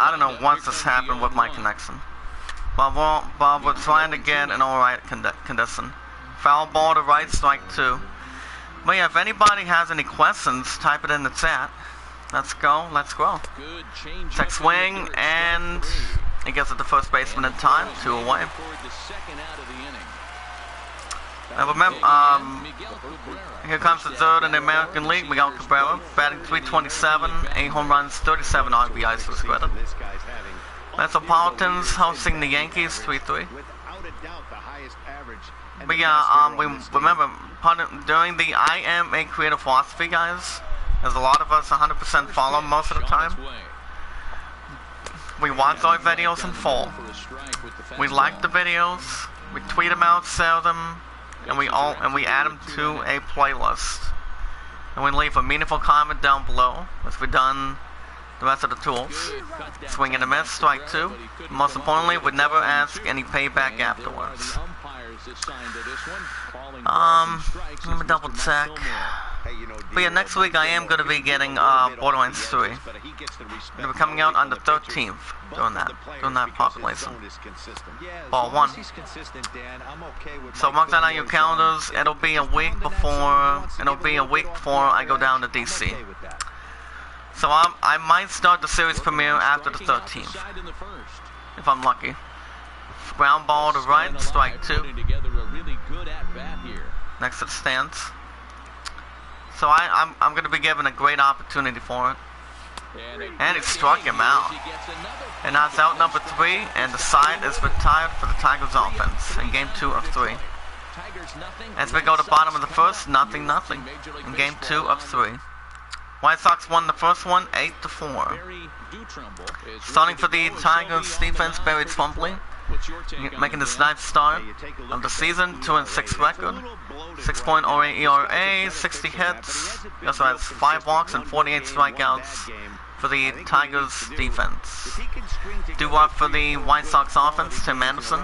I don't know what just happened with my connection. But we're trying to get an alright condition. Foul ball to right, strike 2. But yeah, if anybody has any questions, type it in the chat. Let's go, let's go. Check swing, and he gets it to first baseman in time, 2 away. And remember, here comes the third in the American League, Miguel Cabrera, batting .327, 8 home runs, 37 RBIs for his credit. Metropolitans hosting the Yankees, 3-3. But yeah, we remember, during the I Am a Creative Philosophy, guys, as a lot of us 100% follow most of the time, we watch our videos in full. We like the videos, we tweet them out, share them, and we add them to a playlist. And we leave a meaningful comment down below, as we've done the rest of the tools. Swing and a miss, strike 2. Most importantly, we never ask any payback afterwards. Let me double check. But yeah, next week I am going to be getting Borderlands 3. It'll be coming out on the 13th, doing that population. Ball 1. So mark that on your calendars. It'll be a week before I go down to DC. So I might start the series premiere after the 13th, if I'm lucky. Ground ball to right, strike 2. Next to the stands. So I'm going to be given a great opportunity for it. And he struck him out. And now it's out number 3, and the side is retired for the Tigers offense in game 2 of 3. As we go to the bottom of the first, 0-0 in game 2 of 3. White Sox won the first one, 8-4. Starting for the Tigers defense, Barry Trumpley, making his 9th start of the season, 2-6 record, 6.08 ERA, 60 hits. He also has 5 walks and 48 strikeouts for the Tigers defense. Doo-wop for the White Sox offense, Tim Anderson,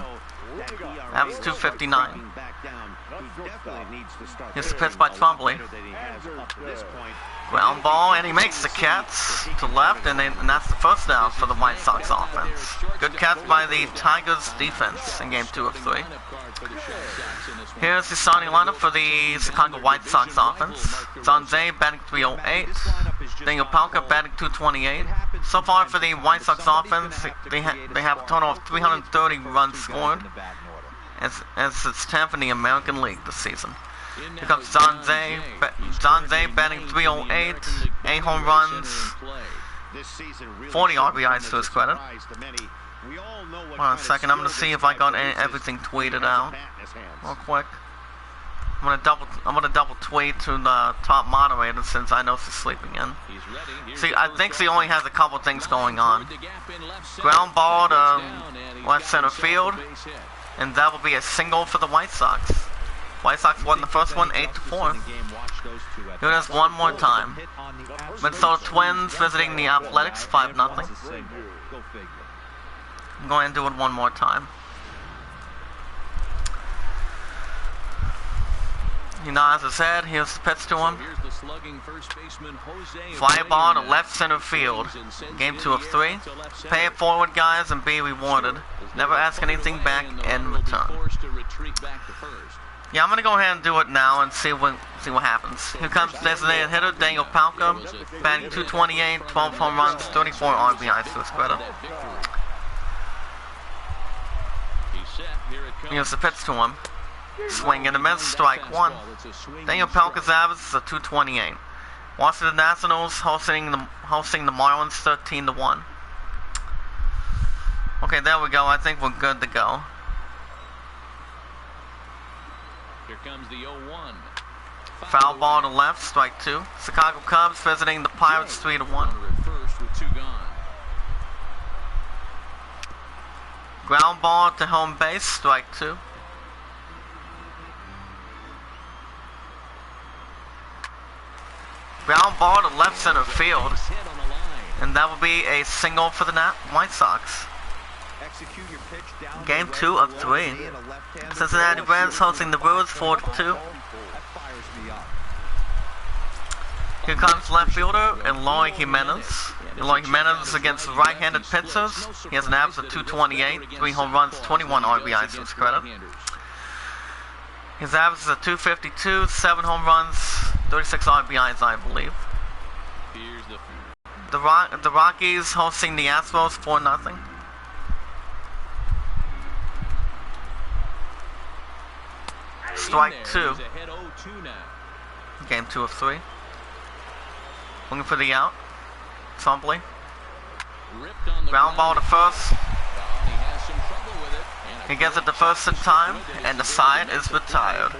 average .259. Here's the pitch by Trumpley. Ground ball, and he makes the catch to left, and that's the first out for the White Sox offense. Good catch by the Tigers defense in game 2 of 3. Here's the starting lineup for the Chicago White Sox offense. Zanze batting .308, Daniel Palka batting .228. So far for the White Sox offense, they have a total of 330 runs scored, as it's 10th in the American League this season. Here comes Zanze batting .308, 8 home runs, 40 RBIs to his credit. Hold on a second, I'm going to see if I got everything tweeted out real quick. I'm gonna double tweet to the top moderator since I know she's sleeping in. See, I think she only has a couple things going on. Ground ball to left center field, and that will be a single for the White Sox. White Sox won the first one, 8-4. Here it is one more time. Minnesota Twins visiting the Athletics, 5-0. I'm going to do it one more time. He nods his head. Here's the pitch to him. Fly ball to left center field. Game 2 of 3. Pay it forward, guys, and be rewarded. Never ask anything back in return. Yeah, I'm going to go ahead and do it now and see what happens. Here comes designated hitter Daniel Palka, batting .228, 12 home runs, 34 RBIs to his credit. Here's the pitch to him. Swing and a miss, strike 1. Daniel Palka's average is a .228. Washington Nationals hosting the Marlins 13-1. Okay, there we go. I think we're good to go. Here comes the 0-1. Foul ball to left, strike 2. Chicago Cubs visiting the Pirates 3-1. Ground ball to home base, strike 2. Ground ball to left center field, and that will be a single for the White Sox. Game 2 of 3. Cincinnati Reds hosting the Brewers 4-2. Here comes left fielder Eloy Jimenez. Eloy Jimenez against right-handed pitchers. He has an average of 228, 3 home runs, 21 RBIs to his credit. His average is a 252, 7 home runs, 36 RBIs, I believe. The Rockies hosting the Astros 4-0. Strike 2. Game 2 of 3. Looking for the out. Tumbly. Ground ball to first. He gets it to first in time, and the side is retired.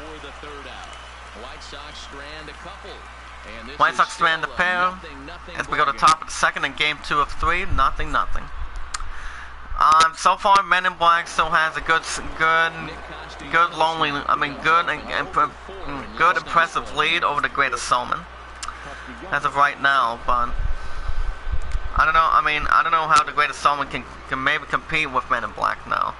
White Sox strand a pair as we go to top of the second in game 2 of 3, 0-0. So far, Men in Black still has a good, impressive lead over the Greatest Showman as of right now. But I don't know. I don't know how the Greatest Showman can maybe compete with Men in Black now.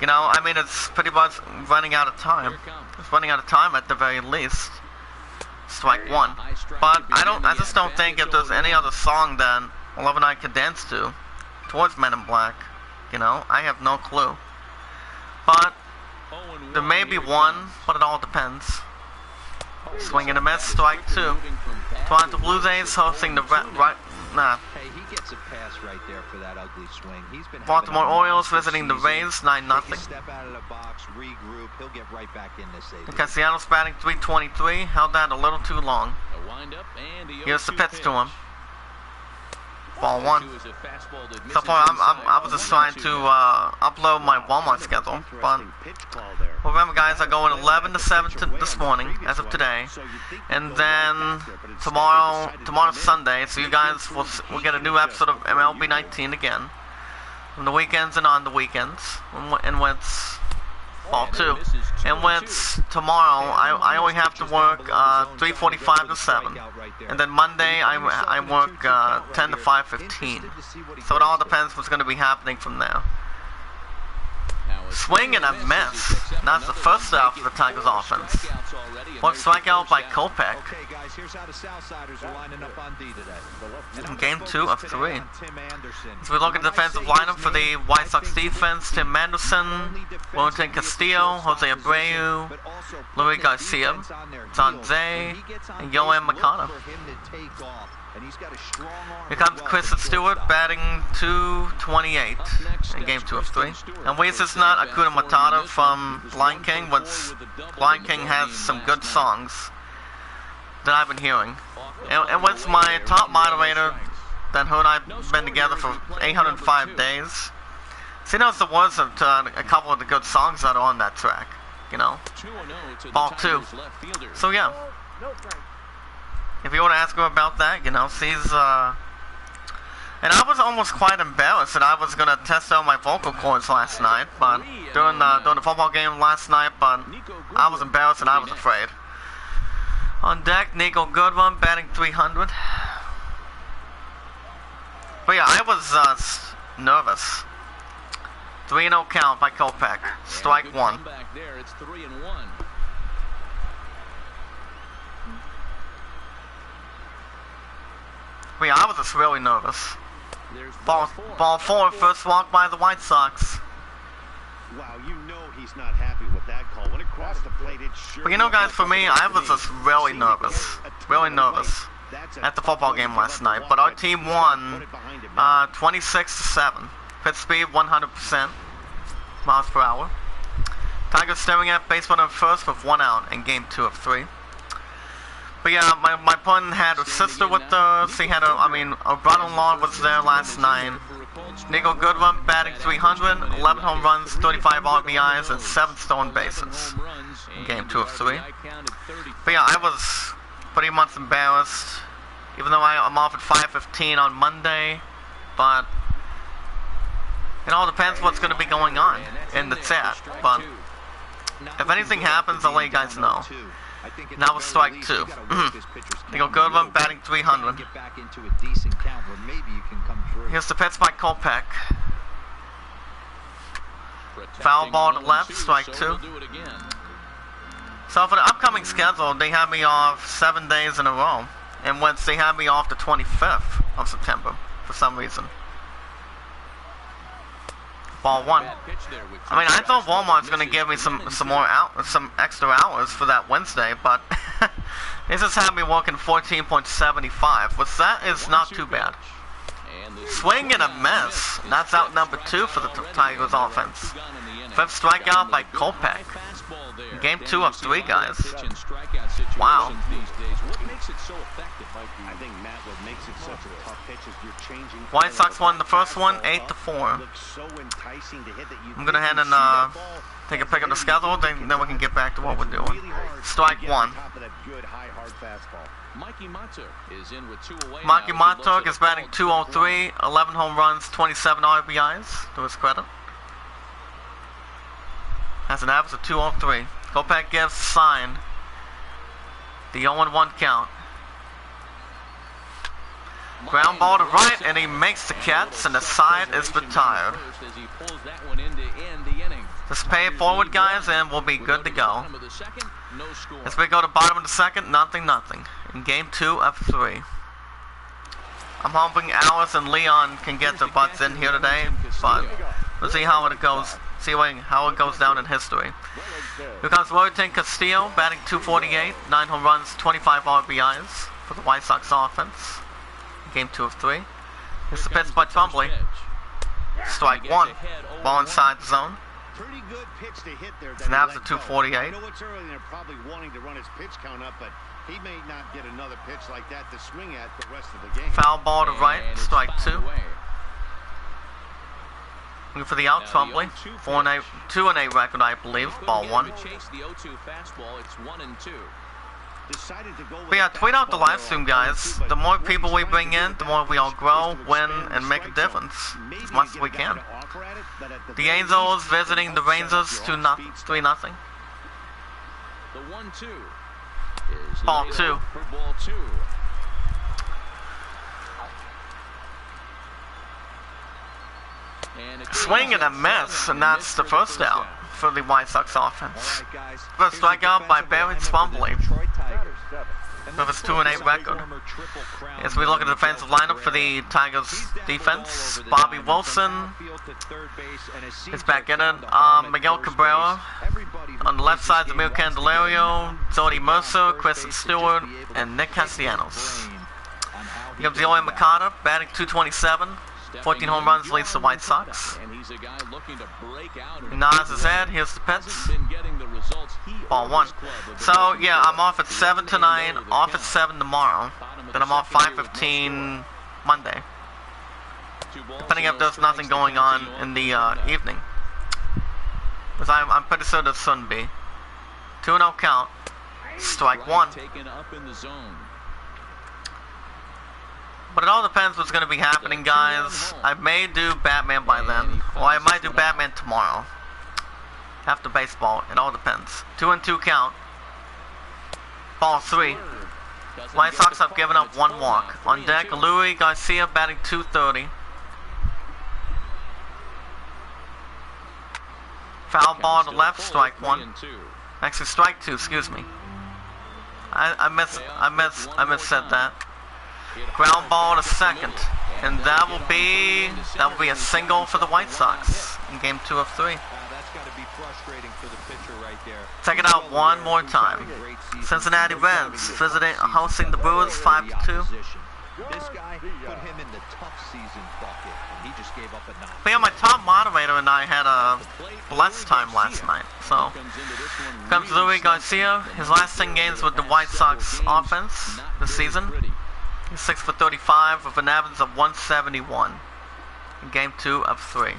You know, it's pretty much running out of time. It's running out of time at the very least. Strike 1. But I just don't think if there's any other song that 11 I could dance to towards Men in Black. You know, I have no clue. But there may be one, but it all depends. Swing and a miss, strike 2. Toronto Blue Jays hosting the Baltimore Orioles visiting the Rays, 9-0. Castellanos batting 323, held that a little too long. Here's the pitch to him. Ball 1. So far, I was just trying to upload my Walmart schedule, but remember, guys, I go in 11 to 7 this morning, as of today, and then tomorrow's Sunday, so you guys will get a new episode of MLB 19 again, on the weekends and on the weekends, and with Ball 2. And with tomorrow, I only have to work 3:45 to 7. And then Monday, I work 10 to 5:15. So it all depends what's going to be happening from there. Swing and a miss. That's the first out for the Tigers offense. One strikeout by Kopech. In game 2 of 3. As we look at the defensive lineup for the White Sox defense, Tim Anderson, Wellington Castillo, Jose Abreu, Luis Garcia, Zanze, and Yohan Makata. Here comes Chris Stewart batting 228 in game 2 of 3. And Weiss is not Akuda Matata from Lion King, but Lion King has some good songs that I've been hearing. And with my top moderator, that her and I've been together for 805 days, so he knows the words of a couple of the good songs that are on that track, you know. Ball 2. So yeah. If you want to ask her about that, you know, she's, and I was almost quite embarrassed that I was going to test out my vocal cords last night, but during the football game last night, but I was embarrassed and I was afraid. On deck, Nico Goodwin batting 300. But yeah, I was nervous. 3-0 count by Kopech. Strike 1. But yeah, I was just really nervous. Ball 4, first walk by the White Sox. Wow, you know he's not happy with that call. When it crossed the plate, it sure. But you know, guys, for me, I was just really nervous at the football game last night. But our team won 26-7. Pitch speed 100% miles per hour. Tigers staring at base runner first with 1 out in game 2 of 3. But yeah, my opponent had a sister with her. She had her brother-in-law was there last night. Nico Goodwin batting 300, 11 home runs, 35 RBIs, and 7 stolen bases in game 2 of 3. But yeah, I was pretty much embarrassed, even though I'm off at 5:15 on Monday. But it all depends what's going to be going on in the chat. But if anything happens, I'll let you guys know. Now with strike 2. Nico Goodwin batting 300. Here's the pitch by Kopech. Foul ball to left, strike 2. So for the upcoming schedule, they have me off 7 days in a row. And once they had me off the 25th of September for some reason. Ball 1. I mean, I thought Walmart's gonna give me some extra hours for that Wednesday, but they just had me working 14.75, which that is not too bad. Swing and a miss. That's out number 2 for the Tigers offense. 5th strikeout by Kopech. Game 2 of 3, guys. Wow. White Sox won the first one, 8-4. I'm gonna head and take a pick of the schedule, then we can get back to what we're doing. Strike 1. Mikey Matuk is batting .203, 11 home runs, 27 RBIs, to his credit. Has an average of .203. Kopech gives sign. The 0-1 count. Ground ball to right, and he makes the catch, and the side is retired. Just pay it forward, guys, and we'll be good to go. As we go to bottom of the second, nothing. In game 2 of 3. I'm hoping Alice and Leon can get their butts in here today, but we'll see how it goes. See how it goes down in history. Here comes Royton Castillo, batting .248, 9 home runs, 25 RBIs for the White Sox offense. Game 2 of 3. Here's the pitch by Trombley. Strike 1. Ball inside the zone. Pretty good pitch to hit there. Snaps at .248. I know it's early and they're probably wanting to run his pitch count up, but he may not get another pitch like that to swing at the rest of the game. Foul ball to right, strike 2. Looking for the out, Trombley. 2-8 record, I believe. Ball 1. But yeah, tweet out the live stream, guys. The more people we bring in, the more we all grow, win, and make a difference as much as we can. The Angels visiting the Rangers 3-0. Ball 2. Swing and a miss, and that's the first out for the White Sox offense. First strikeout by Barry Trombley with his 2-8 record. As we look at the defensive lineup for the Tigers defense, Bobby Wilson is back in it. Miguel Cabrera on the left side, Zamir Candelario, Jody Mercer, Kristen Stewart, and Nick Castellanos. Here comes Yoel Makata, batting .227. 14 home runs leads the White Sox. Nods his head. Here's the pitch. Ball 1. So yeah, I'm off at 7 tonight, off at 7 tomorrow. Then I'm off 5:15 Monday. Depending if there's nothing going on in the evening. Because I'm pretty sure there shouldn't be. 2-0 count. Strike 1. But it all depends what's going to be happening, guys. I may do Batman by then, or I might do Batman tomorrow. After baseball, it all depends. 2-2 count. Ball 3. White Sox have given up 1 walk. On deck, Louis Garcia batting .230. Foul ball to left, strike 1. Actually, strike 2, excuse me. I missaid that. Ground ball to second, and that will be a single for the White Sox in game 2 of 3. Check it out one more time. Cincinnati Reds hosting the Brewers 5-2. This guy put him in the tough season bucket, and he just gave up a 9. But yeah, my top moderator and I had a blessed time last night. So comes Louis Garcia. His last 10 games with the White Sox offense this season. He's 6 for 35 with an average of 171 in game 2 of 3.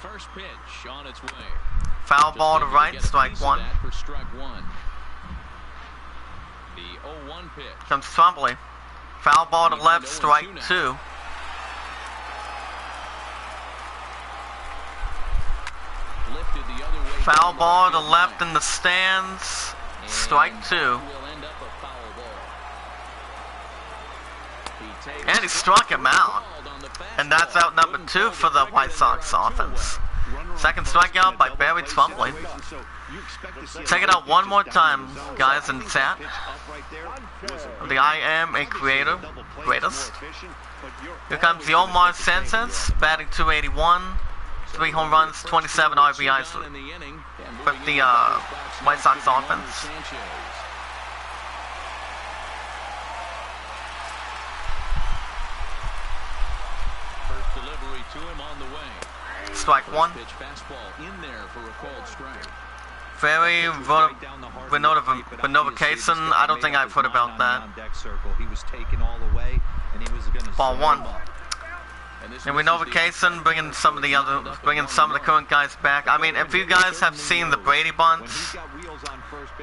First pitch on its way. Foul ball to right, strike 1. The 0-1 pitch. Comes Trombley. Foul ball to left, strike 2. Foul ball to left in the stands, strike 2. And he struck him out. And that's out number 2 for the White Sox offense. Second strikeout by Barry Trombley. Check it out one more time, guys, in the chat. The I am a creator, greatest. Here comes the Omar Sanchez, batting 281, 3 home runs, 27 RBIs with the White Sox offense. First delivery to him on the way. Strike one. Pitch fastball in there for a called strike. Very Vinovacation. I don't think I've heard about that. Ball one. And Vinovacation bringing some of the current guys back. I mean, if you guys have seen the Brady bunts,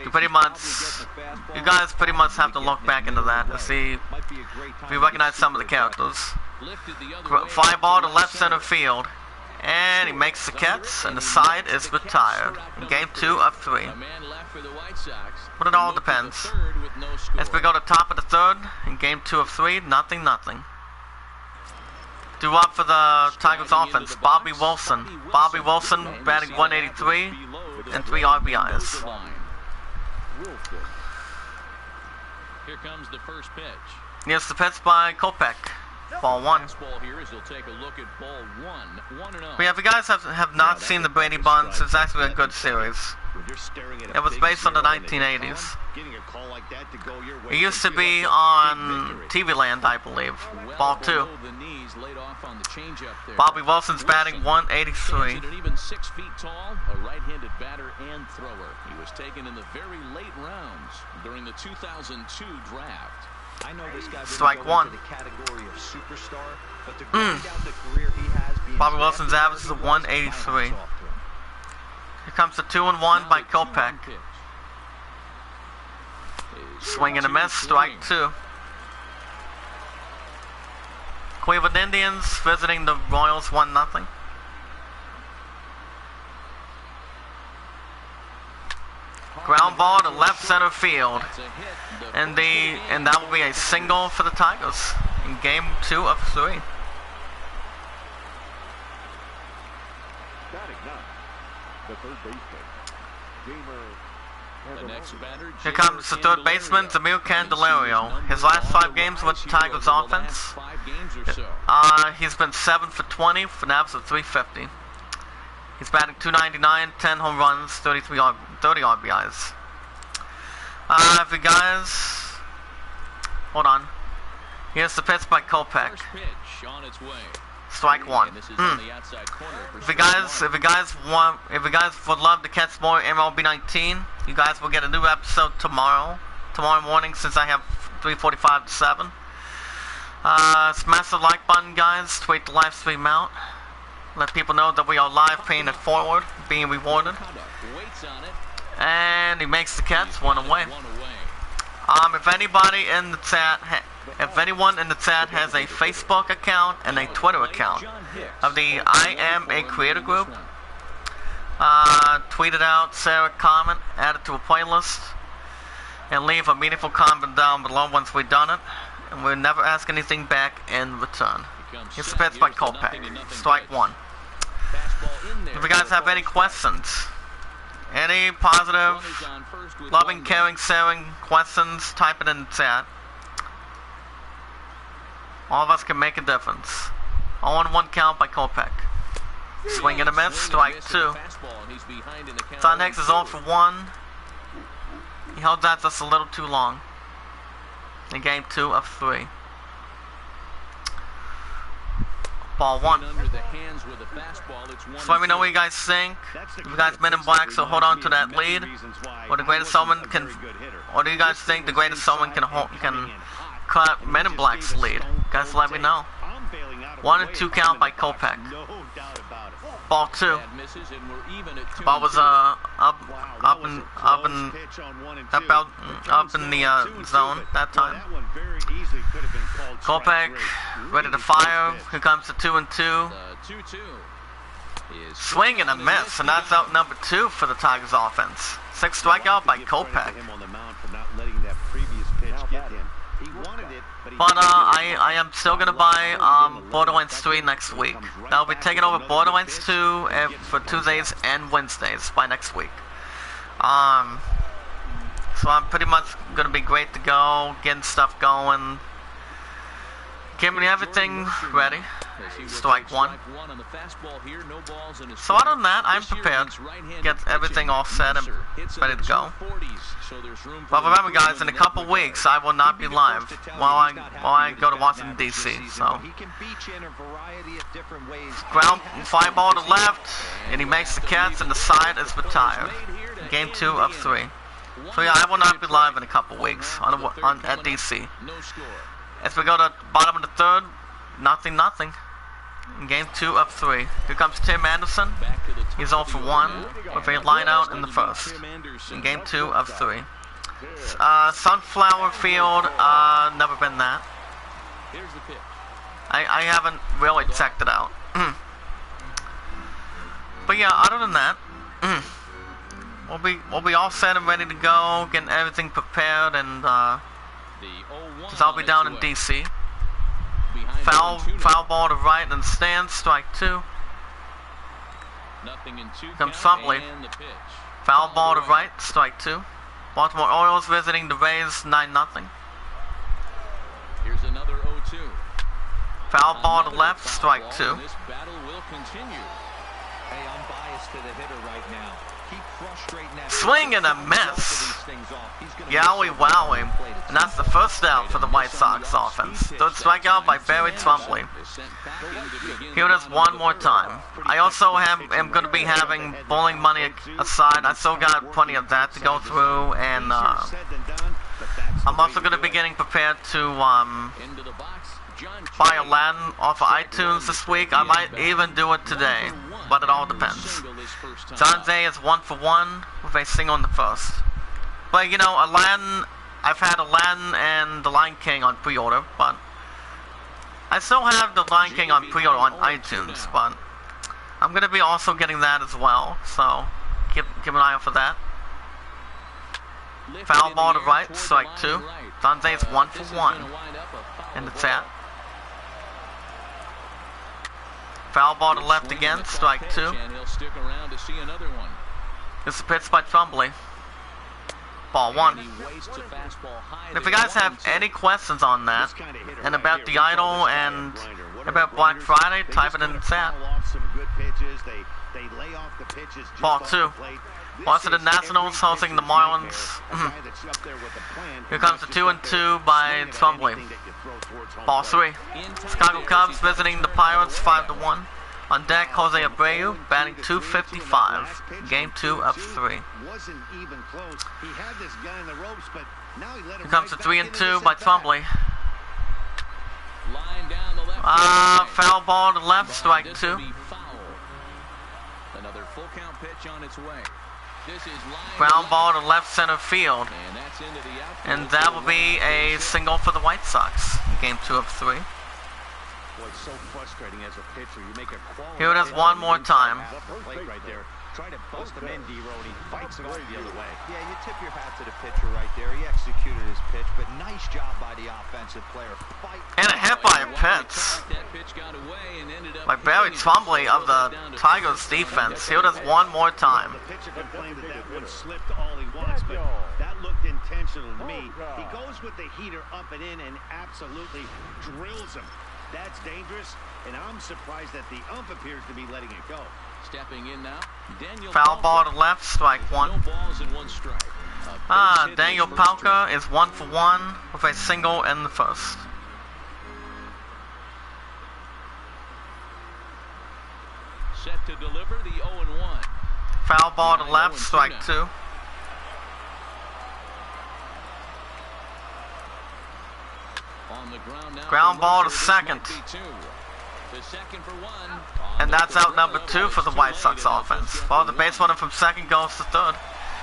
you guys pretty much have to look back into that to see if you recognize some of the characters. Fly ball to left center field. And he makes the catch, and the side is retired in game 2 of 3. But it all depends. As we go to top of the third, in game 2 of 3, nothing. Due up for the Tigers offense, Bobby Wilson. Bobby Wilson batting 183 and 3 RBIs. Here comes the first pitch. Here's the pitch by Kopech. Ball one. But yeah, if you guys have not seen the Brady Bunch, it's actually a good series. It was based on the 1980s. It used to be on TV Land, I believe. Ball two. Bobby Wilson's batting 183. Even 6 feet tall, a right-handed batter and thrower. He was taken in the very late rounds during the 2002 draft. I know this guy strike one. The category of superstar, but to grind out the career he has, Bobby Wilson's average is a 183. Here comes the 2-1 by Kopech. Swing and a miss, strike two. Cleveland Indians visiting the Royals 1-0. Ground ball to left center field, and that will be a single for the Tigers in game 2 of 3. Here comes the third baseman, Zamir Candelario. His last 5 games with the Tigers offense, he's been 7 for 20 for an average of 350. He's batting 299, 10 home runs, 30 RBIs. If you guys, hold on. Here's the pitch by Kopech. Strike one. If you guys would love to catch more MLB 19, you guys will get a new episode tomorrow morning, since I have 3:45 to 7. Smash the like button, guys. Tweet the live stream out. Let people know that we are live paying it forward, being rewarded. And he makes the catch, 1 away. If anyone in the chat has a Facebook account and a Twitter account of the I Am a Creator group, tweet it out, share a comment, add it to a playlist, and leave a meaningful comment down below once we've done it. And we'll never ask anything back in return. Here's the pitch by Kopech. Strike one. If you guys have any questions, any positive, loving, caring, sharing questions, type it in the chat. All of us can make a difference. 0-1 count by Kopech. Swing and a miss, strike two. Next is 0 for 1. He held that just a little too long. In game 2 of 3. Ball one. So let me know what you guys think. If you guys Men in Black, so hold on to that lead. Or the Greatest Showman can, or do you guys think the Greatest Showman can cut Men in Black's lead? Guys, let me know. 1-2 count by Kopech. Ball two. Ball was up in the zone that time. Kopech ready to fire. Here comes the 2-2. Swing and a miss, and that's out number 2 for the Tigers offense. 6th strikeout by Kopech. But I am still gonna buy Borderlands 3 next week. I'll be taking over Borderlands 2 for Tuesdays and Wednesdays by next week. So I'm pretty much gonna be great to go, getting stuff going, getting everything ready. Strike one. So other than that, I'm prepared. Get everything all set and ready to go. But remember, guys, in a couple weeks, I will not be live while I go to Washington D.C. So ground fly ball to left, and he makes the catch, and the side is retired. Game 2 of 3. So yeah, I will not be live in a couple weeks at D.C. As we go to the bottom of the third, nothing. In game 2 of 3. Here comes Tim Anderson. He's 0 for 1 with a line out in the first. In game 2 of 3. Sunflower Field, never been that. I haven't really checked it out. But yeah, other than that, we'll be all set and ready to go, getting everything prepared, and because I'll be down in DC. Foul ball to right and stand, strike 2. Comes Trumpley. Foul ball to right, strike 2. Baltimore Orioles visiting the Rays, 9-0. Here's another 0-2. Foul ball to left, strike 2. This battle will continue. Hey, I'm biased to the hitter right now. Keep frustrating that. Swing and a miss. Yowie wowie. And that's the first out for the White Sox offense. Third strikeout by Barry Trumpley. Here it is one more time. I also am going to be having bowling money aside. I still got plenty of that to go through, and I'm also going to be getting prepared to buy Aladdin off of iTunes this week. I might even do it today, but it all depends. Zanze is 1 for 1 with a single in the first. But you know, Aladdin, I've had Aladdin and The Lion King on pre-order, but I still have The Lion King on pre-order on iTunes, but I'm going to be also getting that as well, so keep an eye out for that. Foul ball to right, strike 2. Zanze is 1 for 1 in the chat. Foul ball to left again, strike 2. This is a pitch by Trumpley. Ball 1. And if you guys have any questions on that, and about the Idol, and about Black Friday, type it in the chat. Ball 2. Washington Nationals hosting the Marlins. Here comes the 2-2 by Trumpley. Ball 3. Chicago Cubs visiting the Pirates, 5-1. On deck, Jose Abreu, batting .255. Game 2 of 3. Here comes the 3-2 by Trumpley. Foul ball to left, strike 2. Another full count pitch on its way. Ground ball to left center field. And that will be a single for the White Sox. Game 2 of 3. Boy, it's so frustrating as a pitcher. You make a quality. Here it is one more time. Right there. Try to bust him in, D-Row, and he fights it off the other way. Yeah, you tip your hat to the pitcher right there. He executed his pitch, but nice job by the offensive player. And a hit by a pitch by Barry Trumpley of the Tigers defense. Here it is one more time. The pitcher complained that that one slipped all he wants, but that looked intentional to me. He goes with the heater up and in and absolutely drills him. That's dangerous, and I'm surprised that the ump appears to be letting it go. Stepping in now, Daniel Foul ball to left, strike 1. No balls and 1 strike. Daniel Palka is 1 for 1 with a single in the first. Set to deliver the 0-1. Foul ball to left, strike 2. On the ground now. Ground ball to second. And that's out number 2 for the White Sox offense. While the base runner from second goes to third.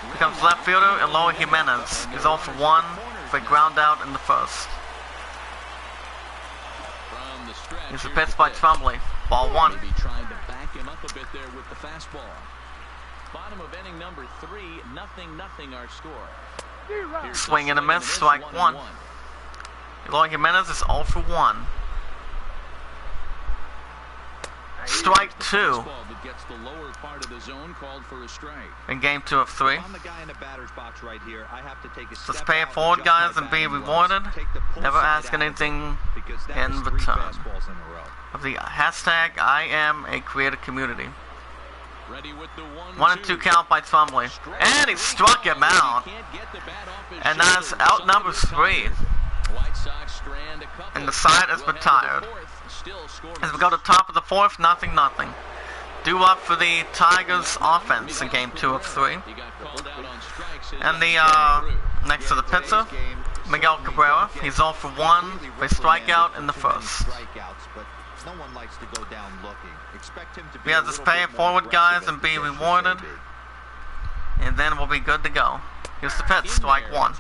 Here comes left fielder Eloy Jimenez. He's 0 for 1 with a ground out in the first. Here's the pitch by Trumpley. Ball 1. Trying to back him up a bit there with the fastball. Bottom of inning number 3, 0-0 our score. Swing and a miss, strike 1. Eloy Jimenez is 0 for 1. Strike 2. gets the lower part of the zone called for a strike. In game 2 of 3. I'm the guy in the batter's box right here. I have to take a Let's step pay it out, forward, adjust guys, my and be batting rewarded. gloves, take the pull Never side ask out of it, anything because that in was 3 return. fastballs in a row. Of the hashtag I am a creative community. Ready with the 1 and 2 count by Trumley. And he struck him out. And that's out number 3. And the side has been tired. As we go to the top of the 4th, 0-0. Due up for the Tigers offense in game 2 of 3. And the next to the pitcher, Miguel Cabrera. He's 0 for 1 with a strikeout in the first. No one likes to go down looking. Expect him to be We have to pay it forward, guys, and be rewarded. And then we'll be good to go. Here's the pitch, strike 1.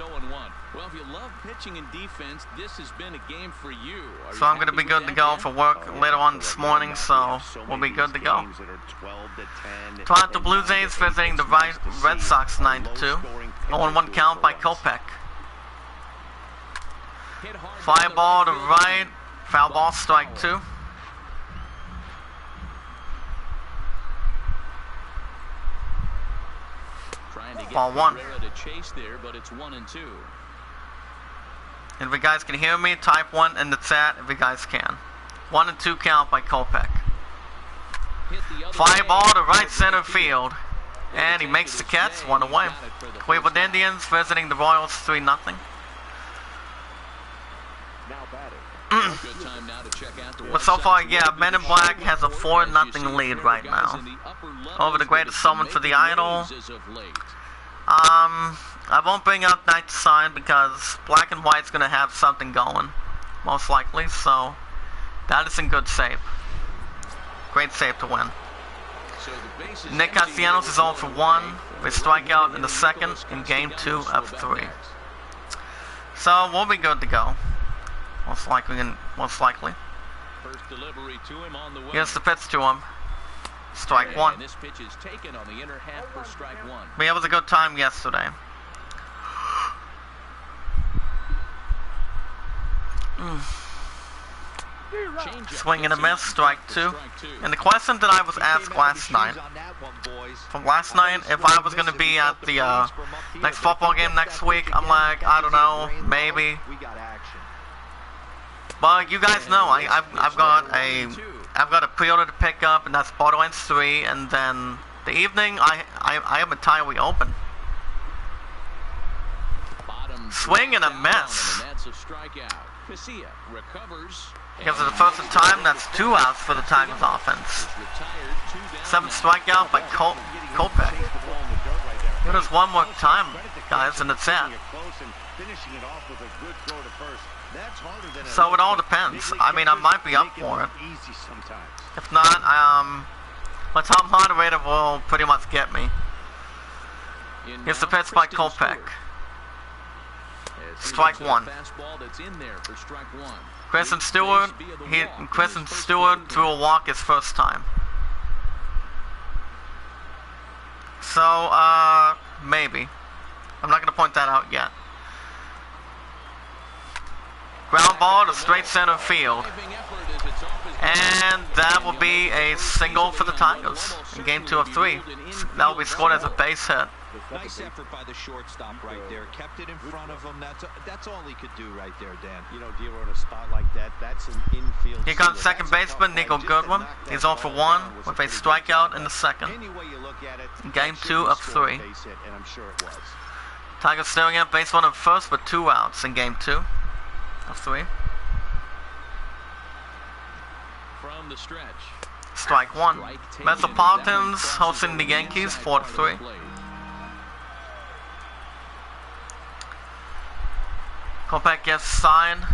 Well, if you love pitching and defense, this has been a game for you. So I'm going to be good to go for work later on this morning, so we'll be good to go. Toronto Blue Jays visiting the Red Sox 9-2. 0-1 count by Kopech. Fly ball to right, foul ball, strike 2. Ball 1. And if you guys can hear me, type 1 in the chat if you guys can. 1 and 2 count by Kopech. Fly ball to right center field. And he makes the catch, 1 away. Cleveland Indians visiting the Royals 3-0. But so far, yeah, Men in Black has a 4-0 lead right now over the greatest summon for the Idol. I won't bring up Night to Sign because Black and White's going to have something going, most likely, so that is in good shape. Great save to win. Nick Castellanos is 0 for 1 with a strikeout in the second in game 2 of 3. So we'll be good to go. Most likely. Here's the pitch to him. Strike 1. But it was a good time yesterday. Swing and a miss, strike 2. And the question that I was asked last night, if I was going to be at the next football game next week, I'm like, I don't know, maybe. But you guys know, I've got a pre-order to pick up, and that's Borderlands 3, and then the evening I am entirely open. Swing and a miss. Because of the first time, that's 2 outs for the Tigers offense. 7th strikeout by Kopech. Here it is one more time, guys, and it's it. So it all depends. I mean, I might be up for it. If not, my top moderator will pretty much get me. Here's the pitch by Kopech. Strike 1. Kristen Stewart threw a walk his first time. So, maybe. I'm not going to point that out yet. Ground ball to straight center field. And that will be a single for the Tigers in game 2 of 3. That will be scored as a base hit. Nice effort by the shortstop right there. Kept it in front of him. That's all he could do right there, Dan. You know, dealer in a spot like that, that's an infield. Here comes second baseman Nico Goodwin. He's 0 for 1 with a strikeout in the second. In game 2 of 3. Tigers staring at base runner first with 2 outs in game 2 of 3. From the stretch. Strike 1. Metropolitans hosting the Yankees 4-3. Kopech gets signed.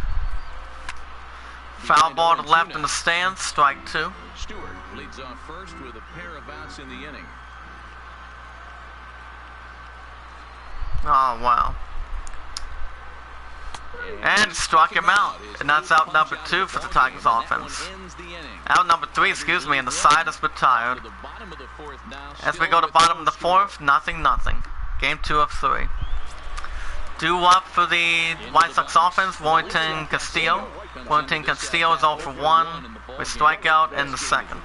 Foul ball to left in the stands. Strike 2. Stewart leads off first with a pair of outs in the inning. Oh, wow. And struck him out. And that's out number 2 for the Tigers offense. Out number 3, excuse me, and the side is retired. As we go to bottom of the 4th, 0-0. Game 2 of 3. Due up for the White Sox offense, Wellington Castillo. Wellington Castillo is 0 for 1 with strikeout in the second.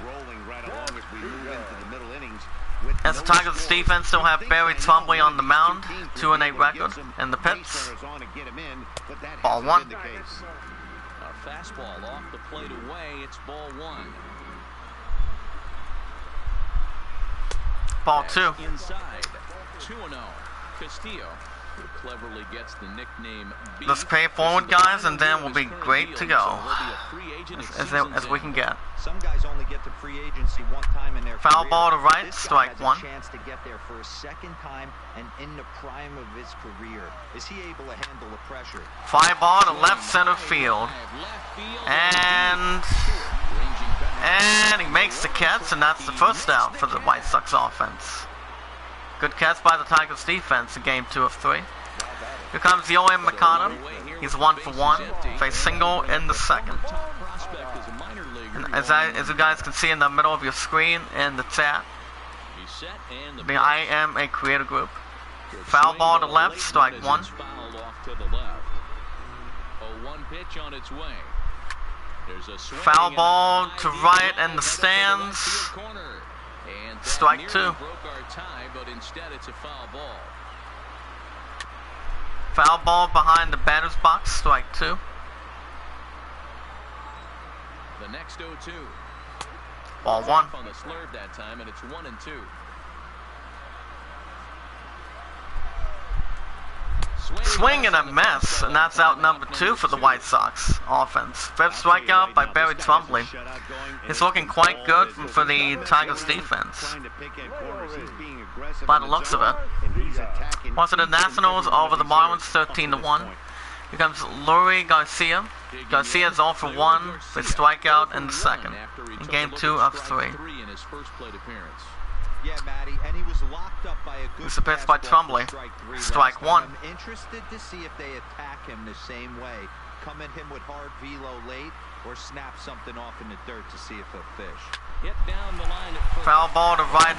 As the Tigers defense still have Barry Twombly on the mound, 2-8 record in the pits. Ball 1. A fastball off the plate away. It's ball 1. Ball 2. Inside. 2-0. Castillo, who cleverly gets the nickname Beef. Let's pay it forward, guys, and then we'll be great to go. As we can get. Some guys only get to free agency one time in their Foul career. ball to right, This strike guy has 1. a chance to get there for a second time and in the prime of his career. Is he able to handle the pressure? Fly ball to left center field. And he makes the catch, and that's the first out for the White Sox offense. Good catch by the Tigers defense in game 2 of 3. Here comes Yohan Makata. He's 1 for 1 with a single in the second. And as you guys can see in the middle of your screen in the chat, the I Am a Creator group. Foul ball to left, strike 1. Foul ball to right in the stands. Strike 2. Foul ball behind the batter's box, strike 2. The next 0-2. Ball 1. On the slurve that time, and it's 1-2. Swing and a miss, and that's out number 2 for the White Sox offense. 5th strikeout by Barry Twombly. He's looking quite good for the Tigers defense, by the looks of it. Once the Nationals over the Marlins 13-1. Here comes Lurie Garcia. Garcia's 0 for 1 with strikeout in the second in game 2 of 3. Yeah, Matty, and he was locked up by a good It's a pitch by Twombly. Strike 1. I'm interested to see if they attack him the same way. Come at him with hard velo late or snap something off in the dirt to see if he'll fish. Hit down the line at first. Foul ball to right,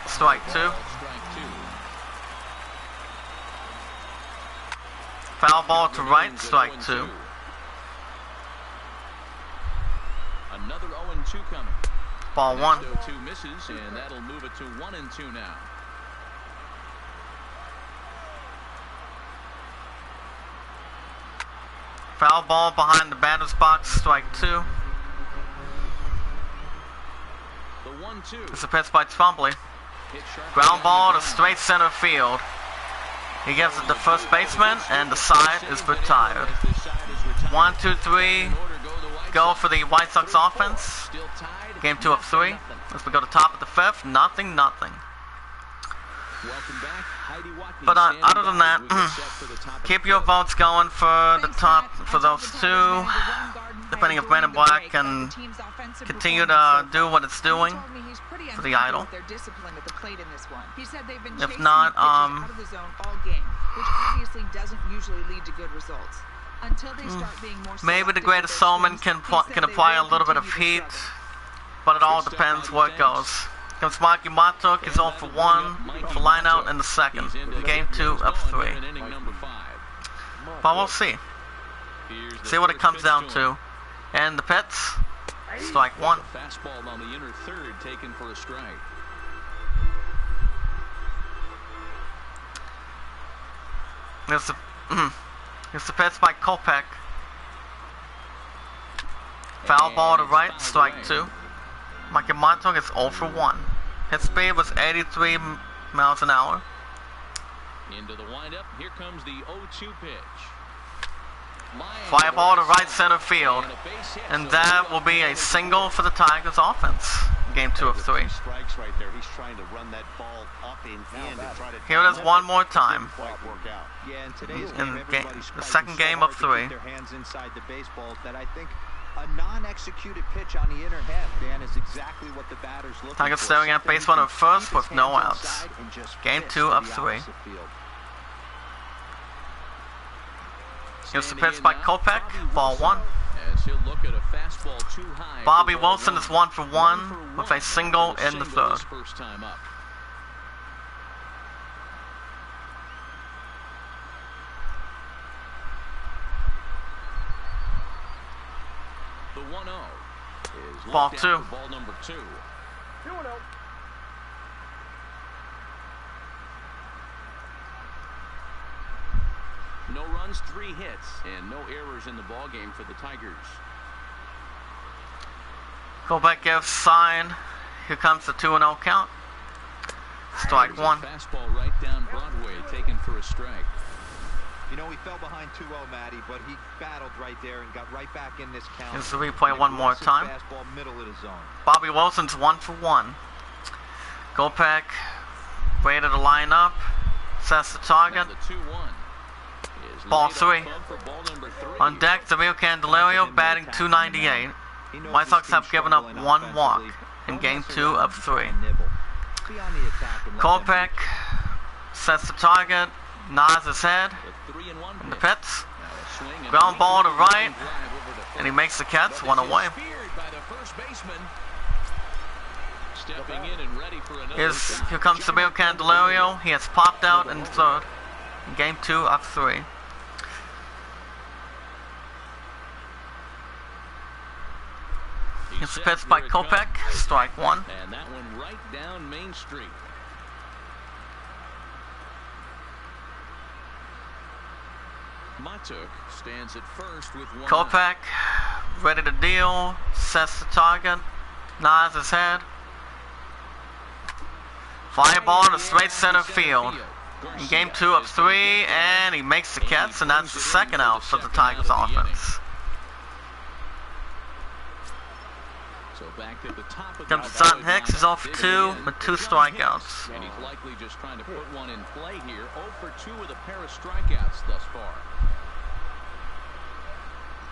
strike 2. Foul ball to right, strike 2. Another 0-2 coming. Ball 1. 0-2 misses, and that'll move it to 1-2 now. Foul ball behind the batter's box, strike 2. The 1-2. It's a pitch by Twombly. Ground ball to straight center field. He gives it to first baseman, and the side is retired. 1, 2, 3. Go for the White Sox offense. Game 2 of 3. As we go to top of the 5th, nothing. But other than that, keep your votes going for the top, for those 2, depending if Men in Black can continue to do what it's doing for the Idol. If not, maybe the Greatest Showman can apply a little bit of heat, but it all depends where it goes. Comes Mikey Matuk, is 0 for 1 for line out in the second, game 2 of 3. But we'll see. See what it comes down to. And the pits, strike 1. Fastball on the inner third, taken for a strike. Here's the pitch by Kopech. Foul ball to right, strike 2. Mikey Matuk is 0 for 1. His speed was 83 miles an hour. Into the windup, here comes the 0-2 pitch. Fly ball to right center field, and that will be a single for the Tigers offense. Game 2 of 3. Here it is one more time. In the second game of 3. A non-executed pitch on the inner half, Dan, is exactly what the batter's looking for. Tigers staring at base runner first with no outs. Game 2 of 3. Here's the pitch by Kopech, ball 1. Bobby Wilson is 1 for 1 with a single in the third. The 1-0 is ball 2. ball number 2. runs, 3 hits, and no errors in the ball game for the Tigers. Kopech gives sign. Here comes the 2-0 count. Strike one. Fastball right down Broadway, taken for a strike. You know, he fell behind 2-0, Matty, but he battled right there and got right back in this count. Here's the replay one more time. Fastball middle of the zone. Bobby Wilson's 1 for 1. Kopech ready to line up. Sets the target. Ball 3. On deck, Damir Candelario batting .298. White Sox have given up 1 walk in game 2 of 3. Kopech sets the target, nods his head in the pits. Ground ball to right, and he makes the catch 1 away. Here comes Damir Candelario. He has popped out in the 3rd in game 2 of 3. It's a pitch by Kopech, strike 1. And that one right down Main Street. Matuk stands at first with 1 Kopech out. ready to deal, sets the target, nods his head. Fly ball to straight center field. In game 2 of 3, and he makes the catch, and that's the 2nd out for the Tigers offense. So back at the top of Comes John Hicks, is 0 for 2 with 2 strikeouts. And he's likely just trying to put one in play here. 0 for 2 with a pair of strikeouts thus far.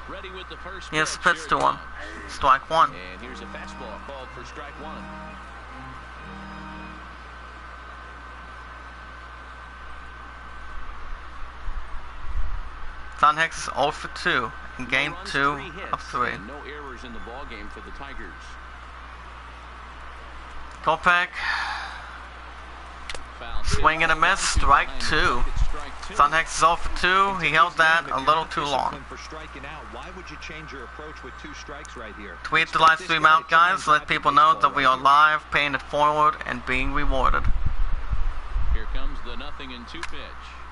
Ready with the first Here's the pitch to him. Strike 1. And here's a fastball called for strike 1. John Hicks is 0 for 2 in game 2 of 3. And no errors in the ball game for the Tigers. Kopech, swing and a miss, strike 2. John Hicks is 0 for 2. He held that a little too long. Why would you change your approach with 2 strikes right here? Tweet the live stream out, guys. Let people know that we are live, paying it forward, and being rewarded. Here comes the 0-2 pitch.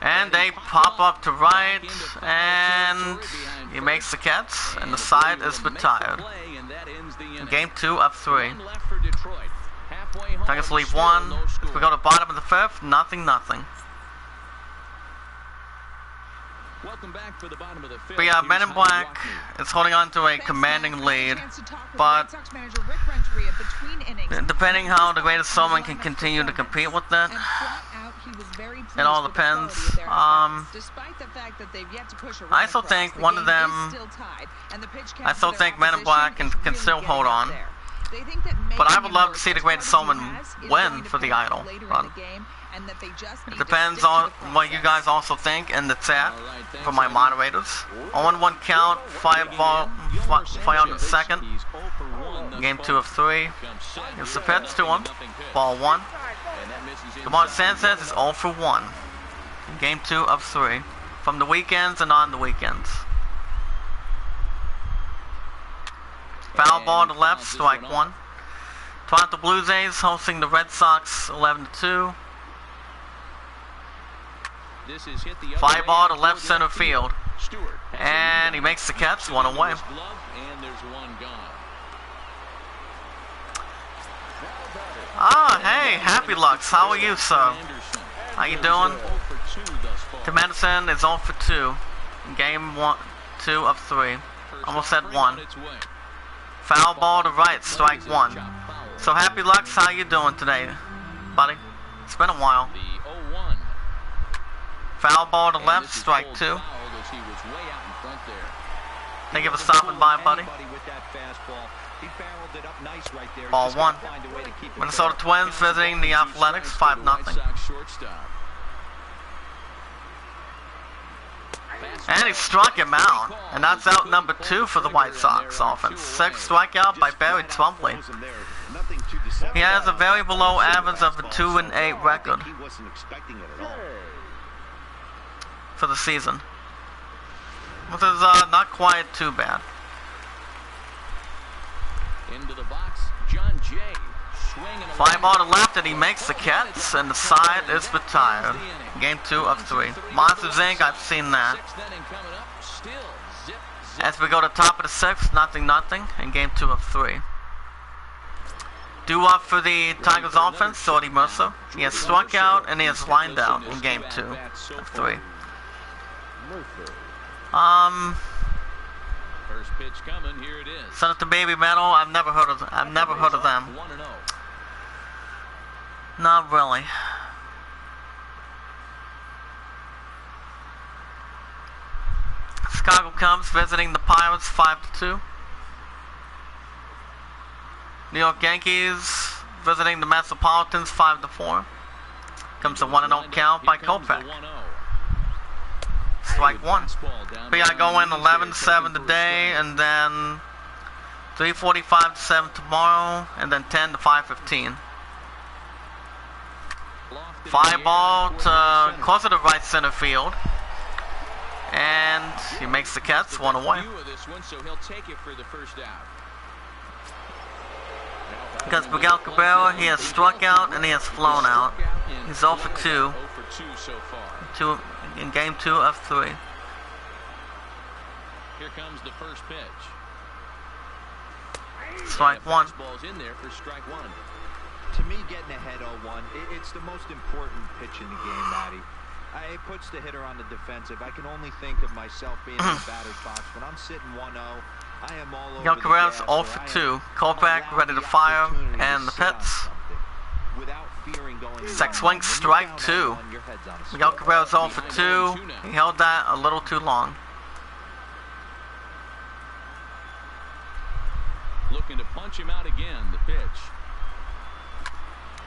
And they pop up to right, and he makes the catch, and the side is retired. Game 2 of 3. Tigers leave 1. If we go to bottom of the 5th, 0-0. But yeah, Men in Black is holding on to a commanding lead, but depending how the Greatest Showman can continue to compete with it, it all depends. I still think one of them, I still think Men in Black can still hold on. But I would love to see the Greatest Showman win for the Idol run. It depends on what you guys also think in the chat for my moderators. 0-1 count, 5 out in the 2nd. Game 2 of 3. Here's the pitch to him. Ball 1. Gamon Sanchez is 0 for 1. Game 2 of 3. From the weekends and on the weekends. Foul ball to left, strike 1. Toronto Blue Jays hosting the Red Sox 11-2. Fly ball to left center field. And he makes the catch, 1 away. Ah, hey, Happy Lux, how are you, sir? How you doing? Tim Anderson is 0 for 2. Game 2 of 3. Almost said 1. Foul ball to right, strike 1. So Happy Lux, how you doing today, buddy? It's been a while. Foul ball to left, strike 2. Thank you for stopping by, buddy. Ball 1. Minnesota Twins visiting the Athletics, 5-0. And he struck him out. And that's out number 2 for the White Sox offense. 6th strikeout by Barry Trumpley. He has a very below average of a 2-8 record for the season, which is not quite too bad. Into the box, John Jay. Fly ball to left, and he makes the catch, and the side is retired. Game 2 of 3. Monster Zinc, I've seen that. As we go to top of the 6th, 0-0 in Game 2 of 3. Due up for the Tigers offense, Sorty Mercer. He has struck out and he has lined out in Game 2 of 3. First pitch coming, here it is. Send it to Baby Metal. I've never heard of them. Not really. Chicago Cubs visiting the Pirates 5-2. New York Yankees visiting the Metropolitans 5-4. Comes a 1-0 count by Kopech. Strike 1. We got going 11-7 today, and then 3:45-7 tomorrow, and then 10-5:15. Fly ball to closer to right center field, and he makes the catch, 1 away. Because Miguel Cabrera, he has struck out and he has flown out. He's 0 for 2 in Game 2 of 3. Here comes the first pitch. Strike 1. In there for strike 1. To me, getting ahead 0-1, it's the most important pitch in the game, Matty. It puts the hitter on the defensive. I can only think of myself being in the batter's box. When I'm sitting 1-0, I am all over Miguel Cabrera's 0 for 2. Kopech ready to fire, and the pitch. Sex swing, strike 2. Miguel Cabrera's 0 for 2. He held that a little too long. Looking to punch him out again, the pitch.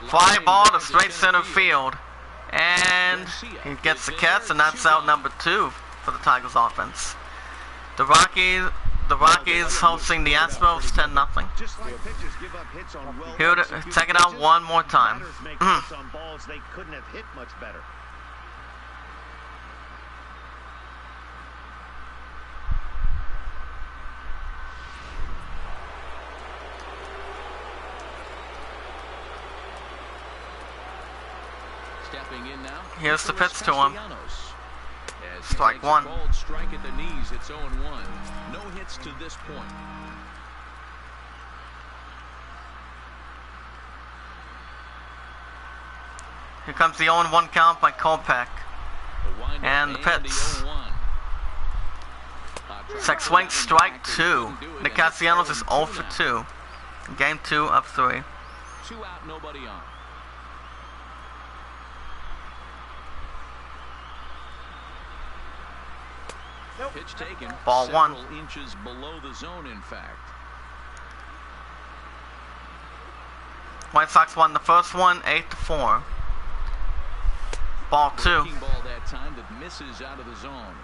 Fly ball to straight center field. And he gets the catch, and that's out number 2 for the Tigers offense. The Rockies hosting the Astros 10-0. Here to take it out one more time. They couldn't have hit much better. Here's the pitch to him. Strike 1. Strike at the knees. It's 0-1. No hits to this point. Here comes the 0-1 count by Kopech. And the pitch. Sex swing, strike 2. Nick Castellanos is 0 for 2. Game 2 of 3. 2 out, nobody on. Pitch taken. Ball 1. Inches below the zone, in fact. White Sox won the first one, 8-4. Ball 2. Ball that time that misses out of the zone.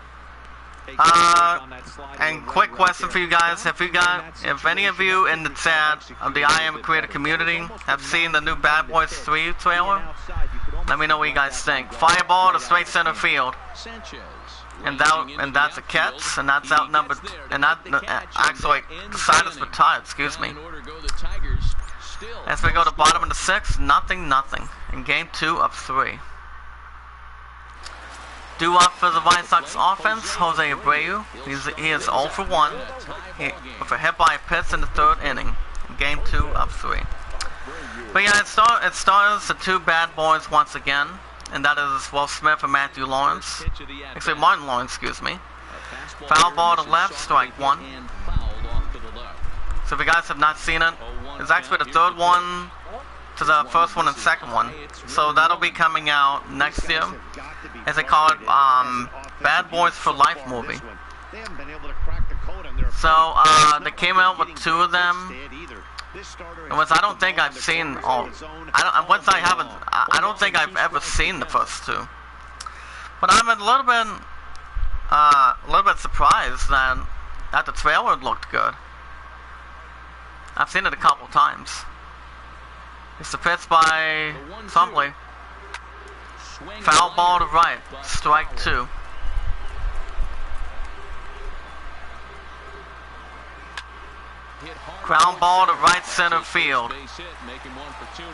And quick question for you guys: if any of you in the chat of the I Am Creator community have seen the new Bad Boys 3 trailer, let me know what you guys think. Fireball to straight center field. And that's a catch, and that's out number, and that actually the side is retired. Excuse me. As we go to bottom of the 6th, 0-0 in Game 2 of 3. Due up for the White Sox offense, Jose Abreu. He is 0 for 1 with a hit by a pitch in the 3rd inning. In Game 2 of 3. But yeah, it stars the 2 bad boys once again. And that is Will Smith and Matthew Lawrence. Actually, Martin Lawrence, excuse me. Foul ball to left, strike 1. So if you guys have not seen it, it's actually the 3rd one to the 1st one and 2nd one. So that'll be coming out next year. As they call it, Bad Boys for Life movie. So they came out with 2 of them. I don't think I've seen all. I don't think I've ever seen the first 2. But I'm a little bit surprised that the trailer looked good. I've seen it a couple times. It's the pitch by Sumbly. Foul ball to right, strike 2. Ground ball to right center field.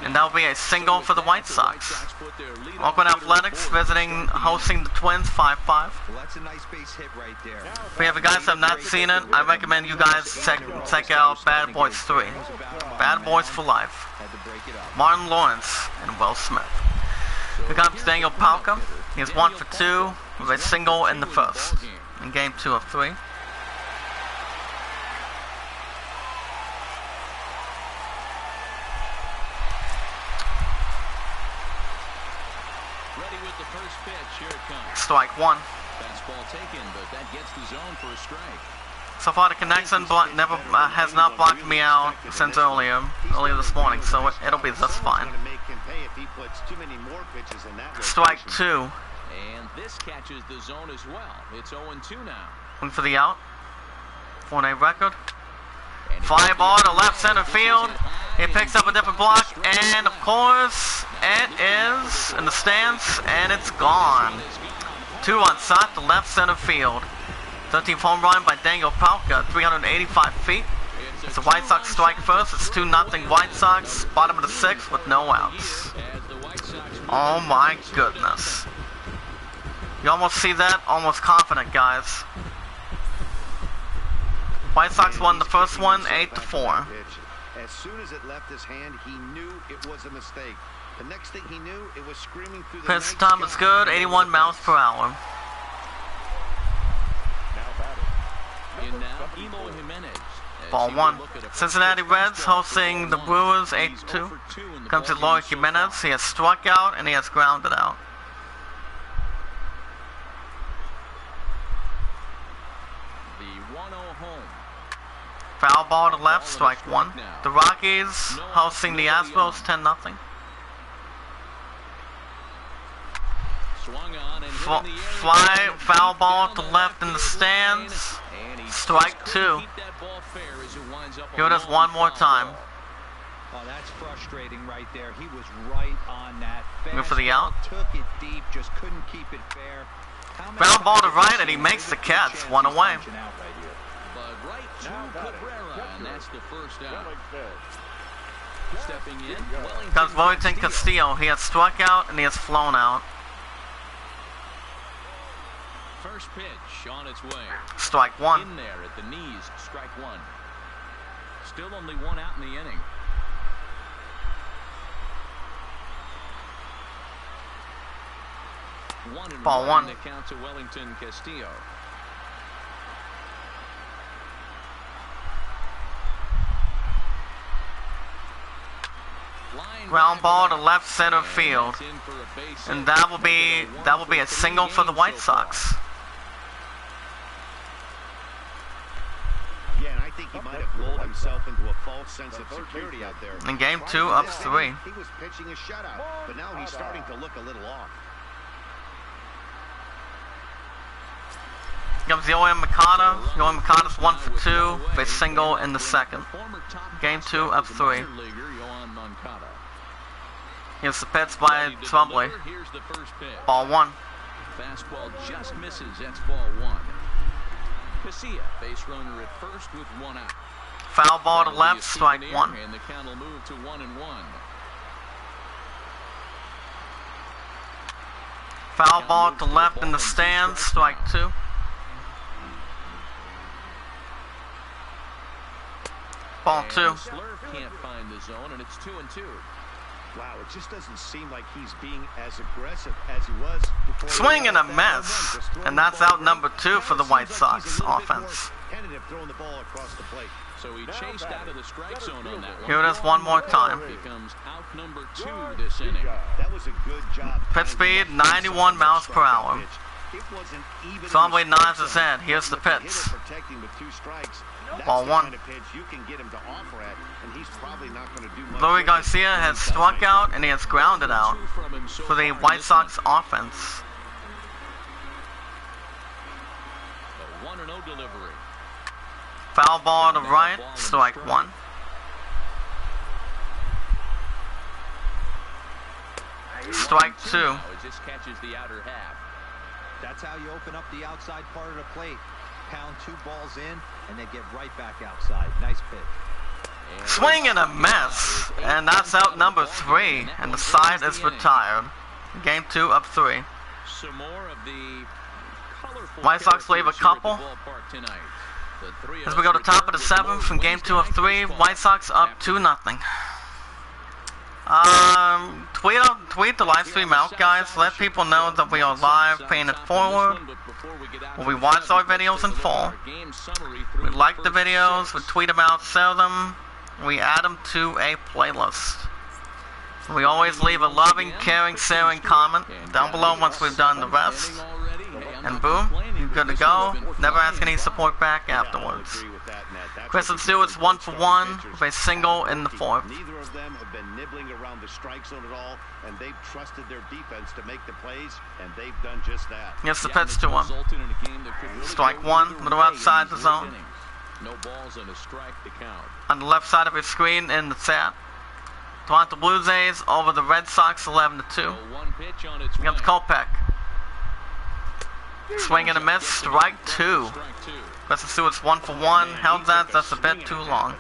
And that'll be a single for the White Sox. Oakland Athletics hosting the Twins 5-5. Well, that's a nice base hit right there. If you guys have not seen it, I recommend you guys check out Bad Boys 3. Bad Boys for Life. Martin Lawrence and Will Smith. Here comes Daniel Palka. He is 1 for 2 with a single in the first. In game 2 of 3. Strike 1. Fastball taken, but that gets the zone for a strike. So far, the connection has not blocked me out since earlier this morning, so it'll be just fine. Strike 2. And this catches the zone as well. It's 0-2 now. One for the out. 4-8 record. Fly ball to left center field. He picks up a different block, and of course, it is in the stands, and it's gone. 2 on shot to left center field. 13th home run by Daniel Palka, 385 feet. It's the White Sox strike first. It's 2-0 White Sox, bottom of the 6th with no outs. Oh my goodness. You almost see that? Almost confident, guys. White Sox won the first one, 8-4. As soon as it left his hand, he knew it was a mistake. The next thing he knew, it was screaming through the Pitch time is good, 81 miles per hour. Ball 1. Cincinnati Reds hosting the Brewers 8-2. Comes to Eloy Jimenez. He has struck out and he has grounded out. The 1-0 home. Foul ball to left, strike 1. The Rockies hosting the Astros 10-0. Fly, foul ball to left in the stands. Strike 2. Here it is one more time. Oh, that's frustrating right there. He was right on that. Go for the out. Took it deep, just couldn't keep it fair. Ground ball to right, and he makes the catch. 1 away. But right to Cabrera, and that's the first out. Stepping in. Comes Wellington Castillo. He has struck out and he has flown out. First pitch on its way. Strike 1. In there at the knees, strike 1. Still only 1 out in the inning. Ball 1. The count to Wellington Castillo. Ground ball to left center field, and that will be a single for the White Sox. Yeah, and I think he might have lulled himself into a false sense of security out there. In game 2, up 3. He was pitching a shutout, but now he's starting to look a little off. Comes Yoan Mikata. Yoan Mikata's 1 for 2 with a single in the second. Game 2, up 3. Here's the pitch by Trombley. Ball 1. Fastball just misses. That's ball 1. Casilla, base runner at first with 1 out. Foul ball to left, strike 1. And the count will move to 1-1. Foul ball to left in the stands, strike 2. Ball 2. Slurve can't find the zone, and it's 2-2. Wow, it just doesn't seem like he's being as aggressive as he was before. Swing and a miss, and that's out number 2 for the White Sox offense. So he chased out of the strike zone on that one. Here it is one more time. Becomes out number 2 this inning. That was a good job. Pitch speed 91 miles per hour. Trombley nods his head. Here's the pitch. Ball 1. Louis Garcia has struck out and he has grounded out for the White Sox offense. A 1-0 delivery. Foul ball to right, strike 1. Strike 2. It just catches the outer half. That's how you open up the outside part of the plate. Pound 2 balls in, and they get right back outside. Nice pitch. Swing and a miss, and that's out number 3, and the side is retired. Game 2 of 3. Some more of the colorful White Sox leave a couple. As we go to top of the 7th from game 2 of 3, White Sox up 2-0. Tweet the live stream out, guys. Let people know that we are live, paying it forward. We watch our videos in full. We like the videos, we tweet them out, share them. We add them to a playlist. We always leave a loving, caring, sharing comment down below once we've done the rest. And boom, you're good to go. Never ask any support back afterwards. Chris and Stewart's 1 for 1 with a single in the 4th. Neither of them have been nibbling around the strike zone at all, and they've trusted their defense to make the plays, and they've done just that. Here's the pitch to him. Strike 1, middle outside the zone. No balls and a strike to count. On the left side of your screen in the chat. Toronto Blue Jays over the Red Sox 11-2. Here comes Kopech. Swing and a miss, strike 2. Chris and Stewart's 1 for 1. Held that, that's a bit too long.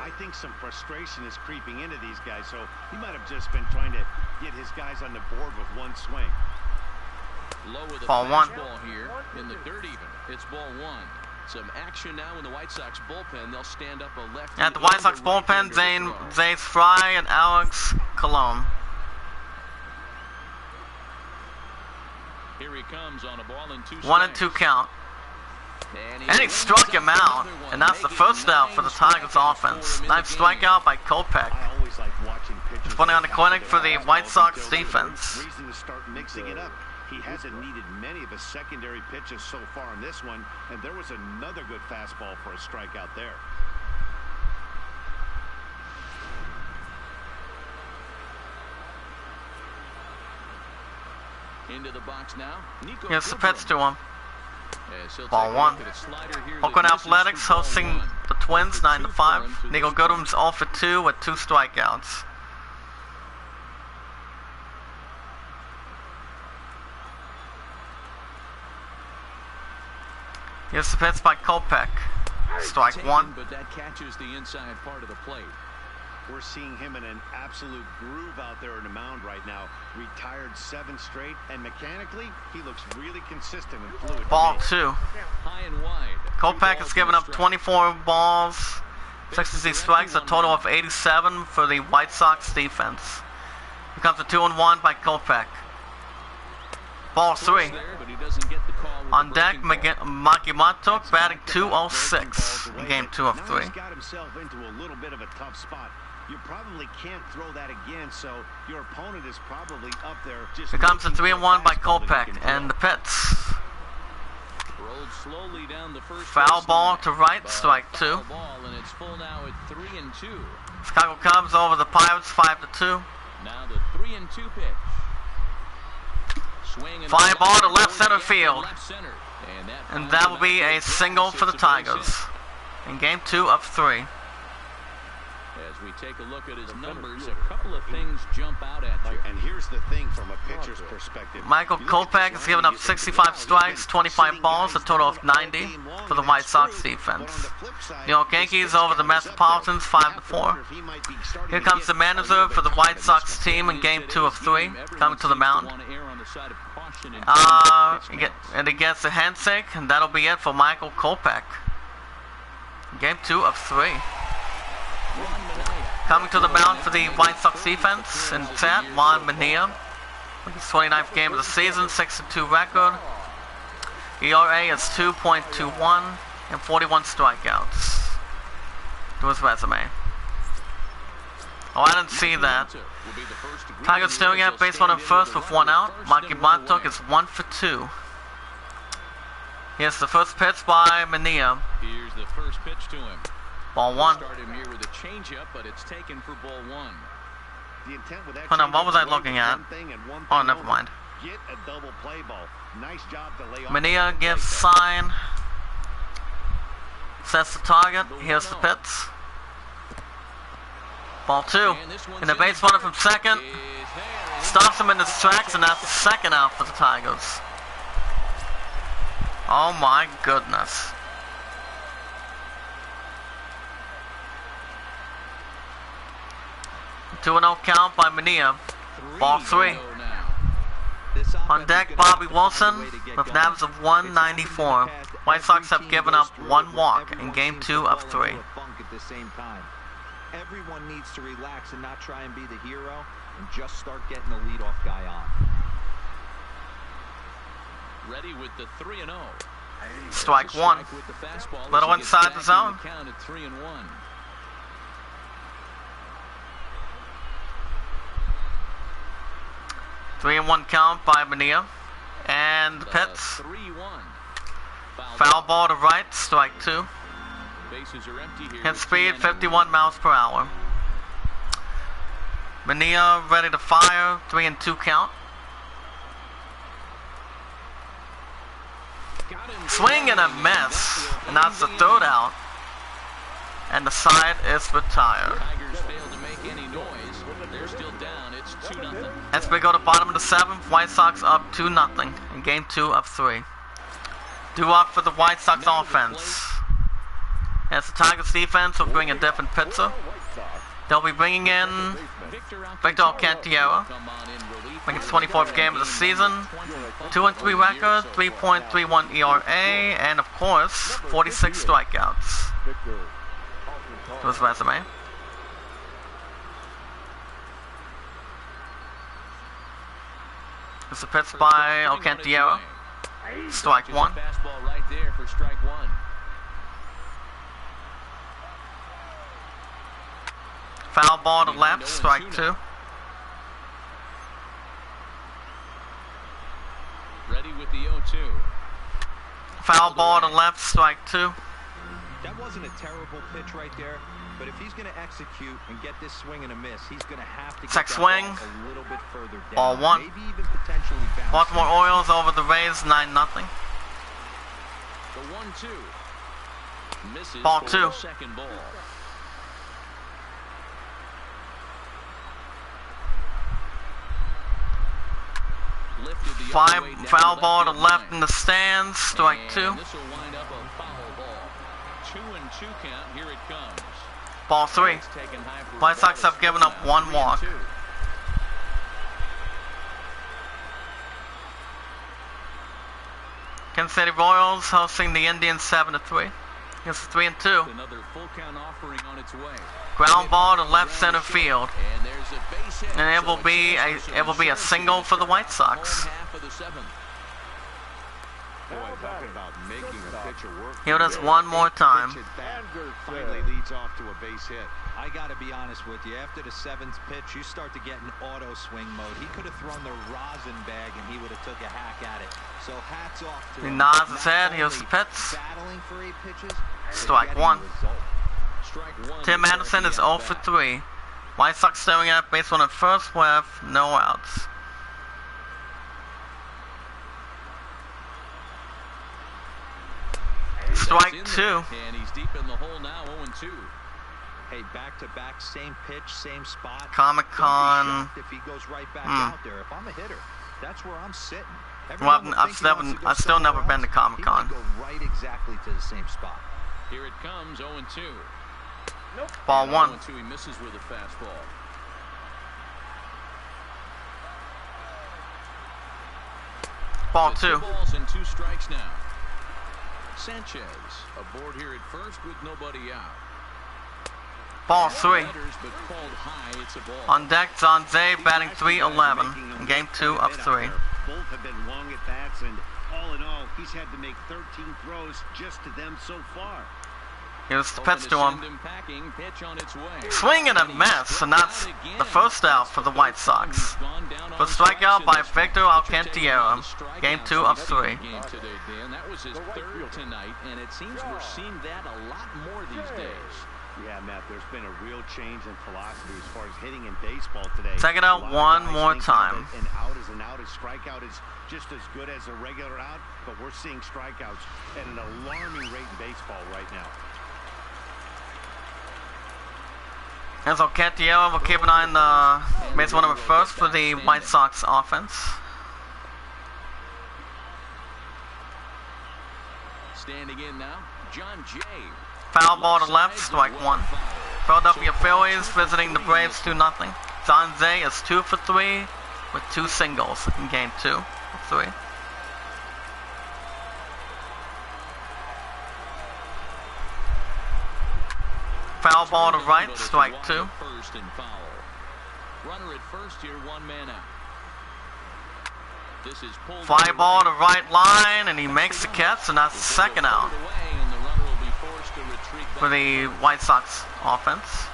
I think some frustration is creeping into these guys, so he might have just been trying to get his guys on the board with one swing. Ball 1. Here in the dirt even. It's ball 1. Some action now in the White Sox bullpen. They'll stand up a left. At the White Sox bullpen, Zays Fry and Alex Colon. Here he comes on a ball and 2 strikes. 1 and 2 count. And he struck him out, and that's the first out for the Tigers offense. Nice strikeout by Kopech. He's putting on the clinic for the White Sox defense. Reason to start mixing it up. He hasn't needed many of his secondary pitches so far in this one, and there was another good fastball for a strikeout there. Into the box now. Here's the pitch to him. Ball 1. Oakland Athletics hosting the Twins 9-5. Nico Goodham's 0 for 2 with 2 strikeouts. Here's the pitch by Kopech. Strike 1. But that catches the inside part of the plate. We're seeing him in an absolute groove out there in the mound right now. Retired 7 straight, and mechanically, he looks really consistent and fluid. Ball 2. High and wide. Kopech has given up 24 balls, 66 strikes, a total of 87 for the White Sox defense. Here comes a 2-1 by Kopech. Ball 3. On deck, Makimoto batting .206 in game 2 of 3. He's got himself into a little bit of a tough spot. You probably can't throw that again, so your opponent is probably up there. Just here comes a 3-1 by Kopech, and the pitch. Rolled slowly down the first Foul ball to right, strike 2. And it's full now at 3-2. Chicago Cubs over the Pirates 5-2. Now the 3-2 pitch. Fly ball to left center field. And that will be a single for the Tigers in game 2 of 3. As we take a look at his numbers, a couple of things jump out at you. And here's the thing from a pitcher's perspective. Michael Kopech has given up 65 strikes, 25 balls, a total of 90 for the White Sox defense. New York Yankees over the Metropolitans 5-4. Here comes the manager for the White Sox team in game 2 of 3, coming to the mound. And he gets a handshake, and that'll be it for Michael Kopech. Game 2 of 3. Coming to the mound for the White Sox defense in chat, Juan Mania. His 29th game of the season, 6-2 record. ERA is 2.21 and 41 strikeouts to his resume. Oh, I didn't see that. Tigers staring at base runner first with 1 out. Makimoto is 1 for 2. Here's the first pitch by Mania. Here's the first pitch to him. Ball 1. Started him here with a changeup, but it's taken for ball 1. Hold on, what was I looking at? Oh, never mind. Get a double play ball. Nice job to lay off. Mania gives sign. Sets the target. Here's the pitch. Ball 2. And the base runner from second stops him in his tracks, and that's the second out for the Tigers. Oh my goodness. 2-0 count by Mania. Ball 3. On deck, Bobby Wilson with an average of 194. White Sox have given up 1 walk in Game 2 of 3. Everyone needs to relax and not try and be the hero and just start getting the leadoff guy on. Ready with the 3-0. Strike 1. Little inside the zone. 3-1 count by Mania. And the pitch. Foul ball to right, strike 2. Hit speed 51 miles per hour. Mania ready to fire. 3-2 count. Swing and a miss. And that's the third out. And the side is retired. As we go to bottom of the 7th, White Sox up 2-0 in Game 2 of 3. Due up for the White Sox offense. As the Tigers defense will bring a different pitcher. They'll be bringing in Victor Alcantara. Making his 24th game of the season. 2-3 record, 3.31 ERA, and of course, 46 strikeouts. To his resume. It's a pitch by Alcantara. Strike 1. Fastball right there for strike 1. Foul ball to left, strike 2. Ready with the 0-2. Foul ball to left, strike 2. That wasn't a terrible pitch right there, but if he's going to execute and get this swing and a miss, he's going to have to get that swing. ball a little bit further down. Ball 1. Maybe even potentially bounce. Baltimore Orioles over the Rays, 9-0. The 1-2. Misses Ball for 2. Second ball. Foul ball to left in the stands, strike 2. This will wind up a foul ball. 2-2 count. Here it comes. Ball 3. White Sox have given up 1 walk. Kansas City Royals hosting the Indians 7-3. It's 3-2. Another full count offering on its way. Ground ball to left center field. And there's a base hit. And it will be a single for the White Sox. Half of the 7th. Boy, talking about making a pitcher work. Here it is one more time. Finally leads off to a base hit. I got to be honest with you. After the 7th pitch, you start to get in auto swing mode. He could have thrown the rosin bag and he would have took a hack at it. So hats off to him. He nods his head. Here's the pitch. Battling for 8 pitches. Strike 1. Strike 1. Tim Anderson is 0 for 3. White Sox staring at base runner first with no outs. Strike 2. And he's deep in the hole now, 0-2. Hey, back-to-back, same pitch, same spot. Comic-Con. If he goes right back out there, if I'm a hitter, that's where I'm sitting. Well, I've still never been to Comic-Con. Go right exactly to the same spot. Here it comes, 0-2. Nope. Ball 1. 0-2, he misses with a fastball. Ball The 2. balls and 2 strikes now. Sanchez aboard here at first with nobody out. Ball 3. But called high, it's a ball. On deck, Zanze batting .311 in Game 2 of 3. Both have been long at bats, and all in all, he's had to make 13 throws just to them so far. Here's the pitch to him. Pitch on its way. Swing and a miss, and that's the first out for the White Sox. The strikeout by Victor Alcantara, Game 2 of 3. That was his 3rd tonight, and it seems we're seeing that a lot more these days. Yeah, Matt, there's been a real change in philosophy as far as hitting in baseball today. Take it out one more time. An out is an out. A strikeout is just as good as a regular out, but we're seeing strikeouts at an alarming rate in baseball right now. As Alcantara will keep an eye on the base runner first for the White Sox offense. Standing in now, John Jay. Foul ball to left, strike 1. Philadelphia Phillies visiting the Braves 2-0. Zanze is 2 for 3 with 2 singles in game 2 of 3. Foul ball to right, strike 2. Runner at first here, 1 man out. This is fly ball to right line, and he makes the catch, and that's second out for the White Sox offense.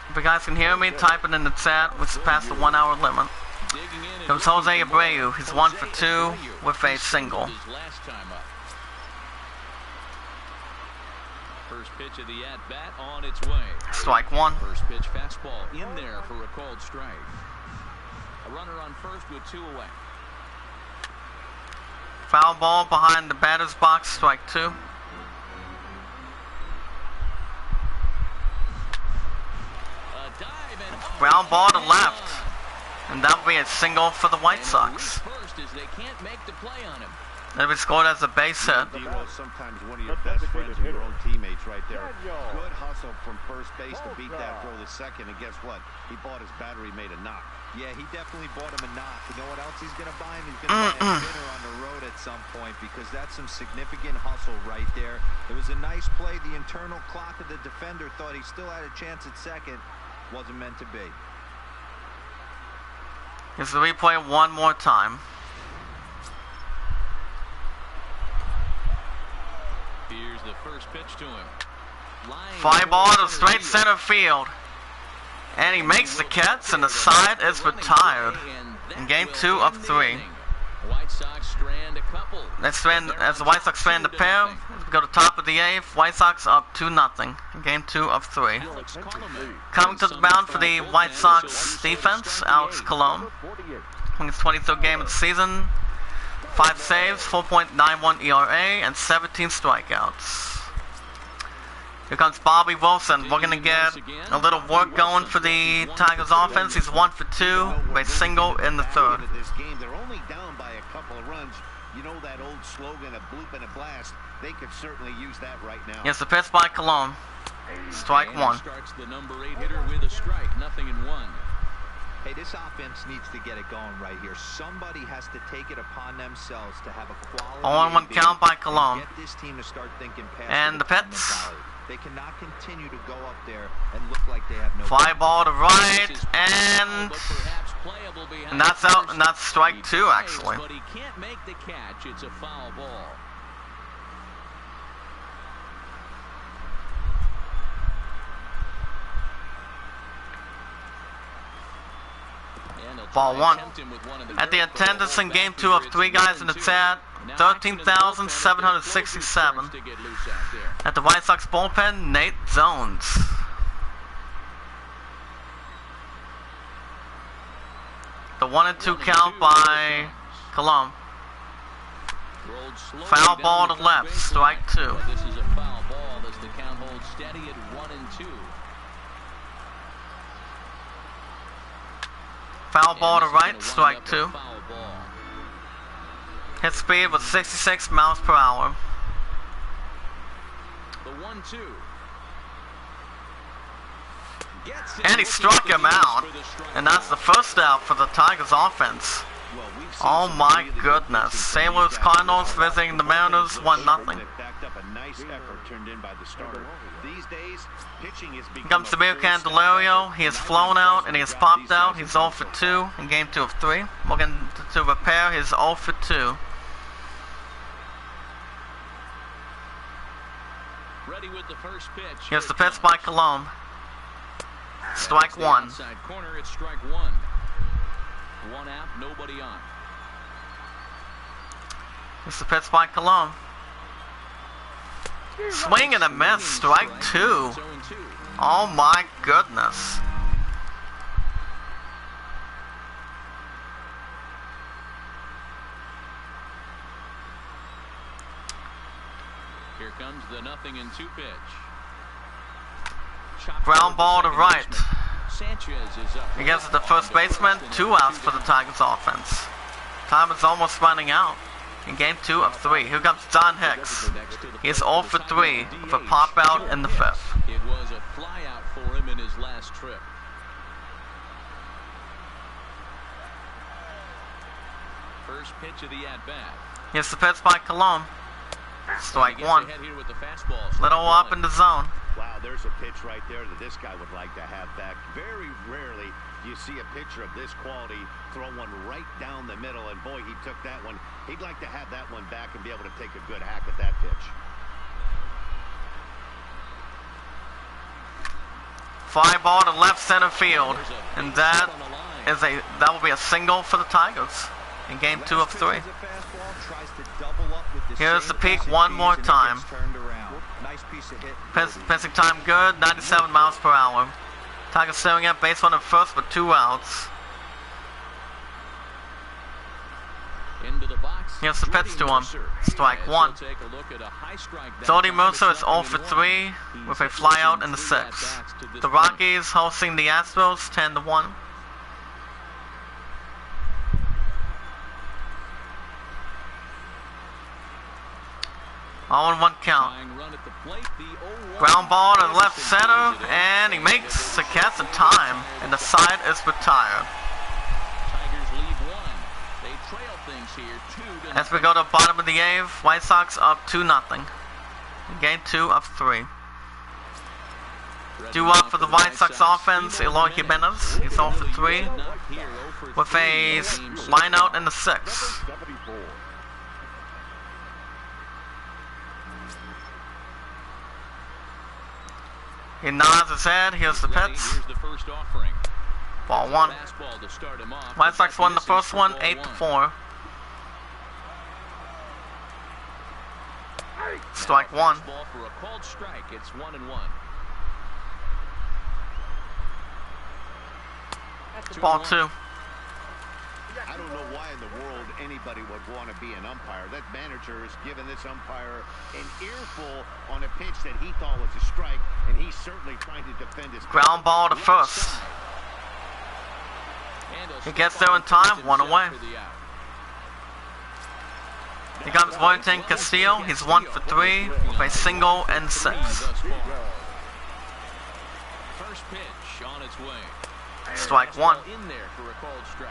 If you guys can hear me, type it in the chat. We're past the 1 hour limit. It was Jose Abreu. He's 1 for 2 with a single. First pitch of the at-bat on its way. Strike 1. First pitch fastball in there for a called strike. A runner on first with 2 away. Foul ball behind the batter's box, strike 2. Ground ball to left. And that will be a single for the White Sox. First is they can't make the play on him. That'll be scored as a base hit. Sometimes one of your best friends are your own teammates right there. Good hustle from first base to beat that throw to second, and guess what? He bought his battery made a knock. Yeah, he definitely bought him a knock. You know what else he's going to buy him? He's going to buy a dinner on the road at some point, because that's some significant hustle right there. It was a nice play. The internal clock of the defender thought he still had a chance at second. Wasn't meant to be. Here's the replay one more time. Here's the first pitch to him. Fly ball to straight center field. And he makes the catch, and the side is retired in game 2 of 3. White Sox strand a couple. As the White Sox strand the pair, we go to top of the 8th. White Sox up 2-0 in game 2 of 3. Coming to the mound for the White Sox defense, Alex Colon. In his 23rd game of the season, 5 saves, 4.91 ERA, and 17 strikeouts. Here comes Bobby Wilson. We're going to get a little work going for the Tigers offense. He's 1 for 2 with a single in the 3rd. They're only down by a couple of runs. You know that old slogan, a bloop and a blast. They could certainly use that right now. Yes, the pitch by Colon. Strike 1. Starts the number 8 hitter with a strike, 0-1. Hey, this offense needs to get it going right here. Somebody has to take it upon themselves to have a quality 0-1 count by Colon. Get this team to start thinking past and the pitch. They cannot continue to go up there and look like they have no. Fly ball to right, and that's out, and that's strike 2 actually. But he can't make the catch. It's a foul ball. Ball 1. At the attendance in game 2 of 3 guys in the chat, 13,767. At the White Sox bullpen, Nate Jones. The 1 and 2 count by Colon. Foul ball to left, strike 2. This is a foul ball as the count holds steady at 1 and 2. Foul ball to right, strike 2. Hit speed was 66 miles per hour. The 1-2. And he struck him out. And that's the first out for the Tigers offense. Oh my goodness. St. Louis Cardinals visiting the Mariners 1-0. Here comes Samir Candelario. He has flown out and he has popped out. He's 0 for 2 in game 2 of 3. We're going to repair his 0 for 2. Ready with the first pitch. Here's the pitch by Colon. Strike 1. Outside corner, it's strike 1. 1 out, nobody on. Here's the pitch by Colon. Swing and a miss, strike 2. Oh my goodness. Here comes the 0-2 pitch. Ground ball to right. Sanchez is up. He gets the first baseman, 2 outs for the Tigers offense. Time is almost running out. In game 2 of 3, here comes Don Hicks. He is 0 for 3 with a pop out in the 5th. It was a fly out for him in his last trip. First pitch of the at-bat. Here's the pitch by Cologne. Strike 1. Little up in the zone. Wow, there's a pitch right there that this guy would like to have back. Very rarely do you see a pitcher of this quality throw one right down the middle, and boy, he took that one. He'd like to have that one back and be able to take a good hack at that pitch. Fly ball to left center field, and that will be a single for the Tigers in game 2 of 3. Here's the peak one more time. Passing time good, 97 miles per hour. Tigers staring at base runner first with 2 outs. Here's the pitch to him. Strike 1. Jody Mercer is 0 for 3 with a flyout in the 6th. The Rockies hosting the Astros 10-1. All in 1 count. Ground ball to left center, and he makes the catch in time, and the side is retired. As we go to the bottom of the 8th, White Sox up 2-0. Game 2 of 3. Due up for the White Sox offense, Eloy Jimenez. He's 0 for 3 with a line out in the 6th. He nods his head. Here's the pitch. Ball 1. White Sox won the first one, 8-4. Strike 1. Ball 2. I don't know why in the world anybody would want to be an umpire. That manager has given this umpire an earful on a pitch that he thought was a strike, and he's certainly trying to defend his ground ball to first. He gets there in time, 1 away. Here comes Wellington Castillo. He's 1 for 3 with a single and 6. First pitch on its way. Strike 1. In there for a called strike.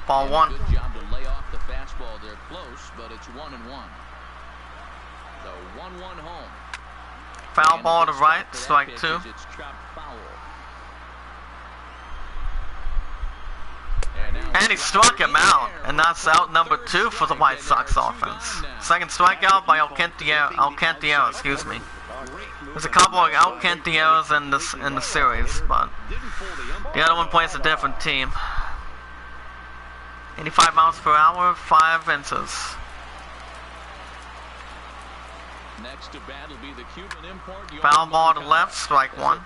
Ball 1. Good job to lay off the fastball. They're close, but it's 1-1. The 1-1 home. Foul ball to right, strike 2. It's chopped foul. And he struck him out, and that's out number 2 for the White Sox offense. Second strikeout by Alcantara, excuse me. There's a couple of Alcantaras in the series, but the other one plays a different team. 85 miles per hour, 5 inches. Next to bat will be the Cuban import. Foul ball to left, strike 1.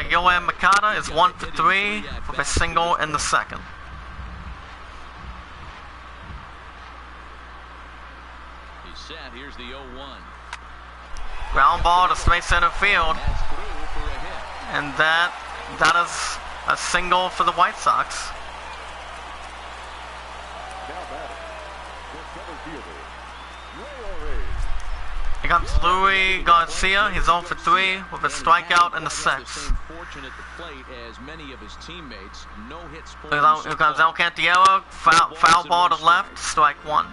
Yoan Makata is 1 for 3 with a single in the 2nd. He's set. Here's the 0-1. Ground ball to straight center field, and that is a single for the White Sox. Here comes Luis Garcia. He's 0 for 3 with a strikeout in the 6th. Here comes Alcantara. Foul ball to left, strike 1.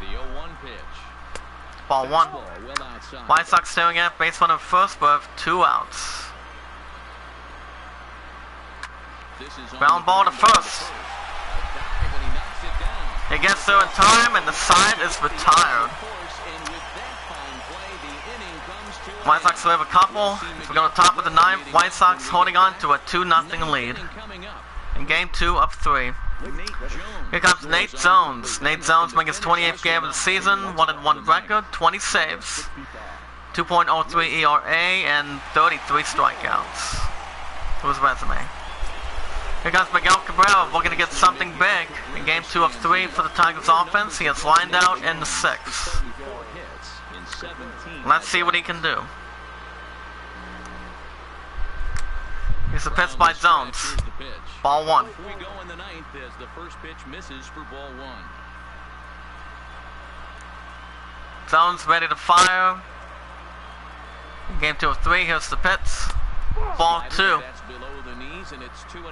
The 0-1 pitch. Ball 1. White Sox staring at base runner first with 2 outs. Ground ball to first. He gets there in time, and the side is retired. White Sox will have a couple. We're going to top of the 9th. White Sox holding on to a 2-0 lead in game 2 of 3. Here comes Nate Jones. Nate Jones making his 28th game of the season, 1-1 record, 20 saves, 2.03 ERA, and 33 strikeouts to his resume. Here comes Miguel Cabrera looking to get something big in game 2 of 3 for the Tigers offense. He has lined out in the 6th. Let's see what he can do. Here's the pitch by Zones. Here's the pitch. Ball 1. We go in the 9th as the first pitch misses for ball 1. Zones ready to fire. Game 2 of 3. Here's the pitch. Ball 2. That's below the knees, and it's 2-0.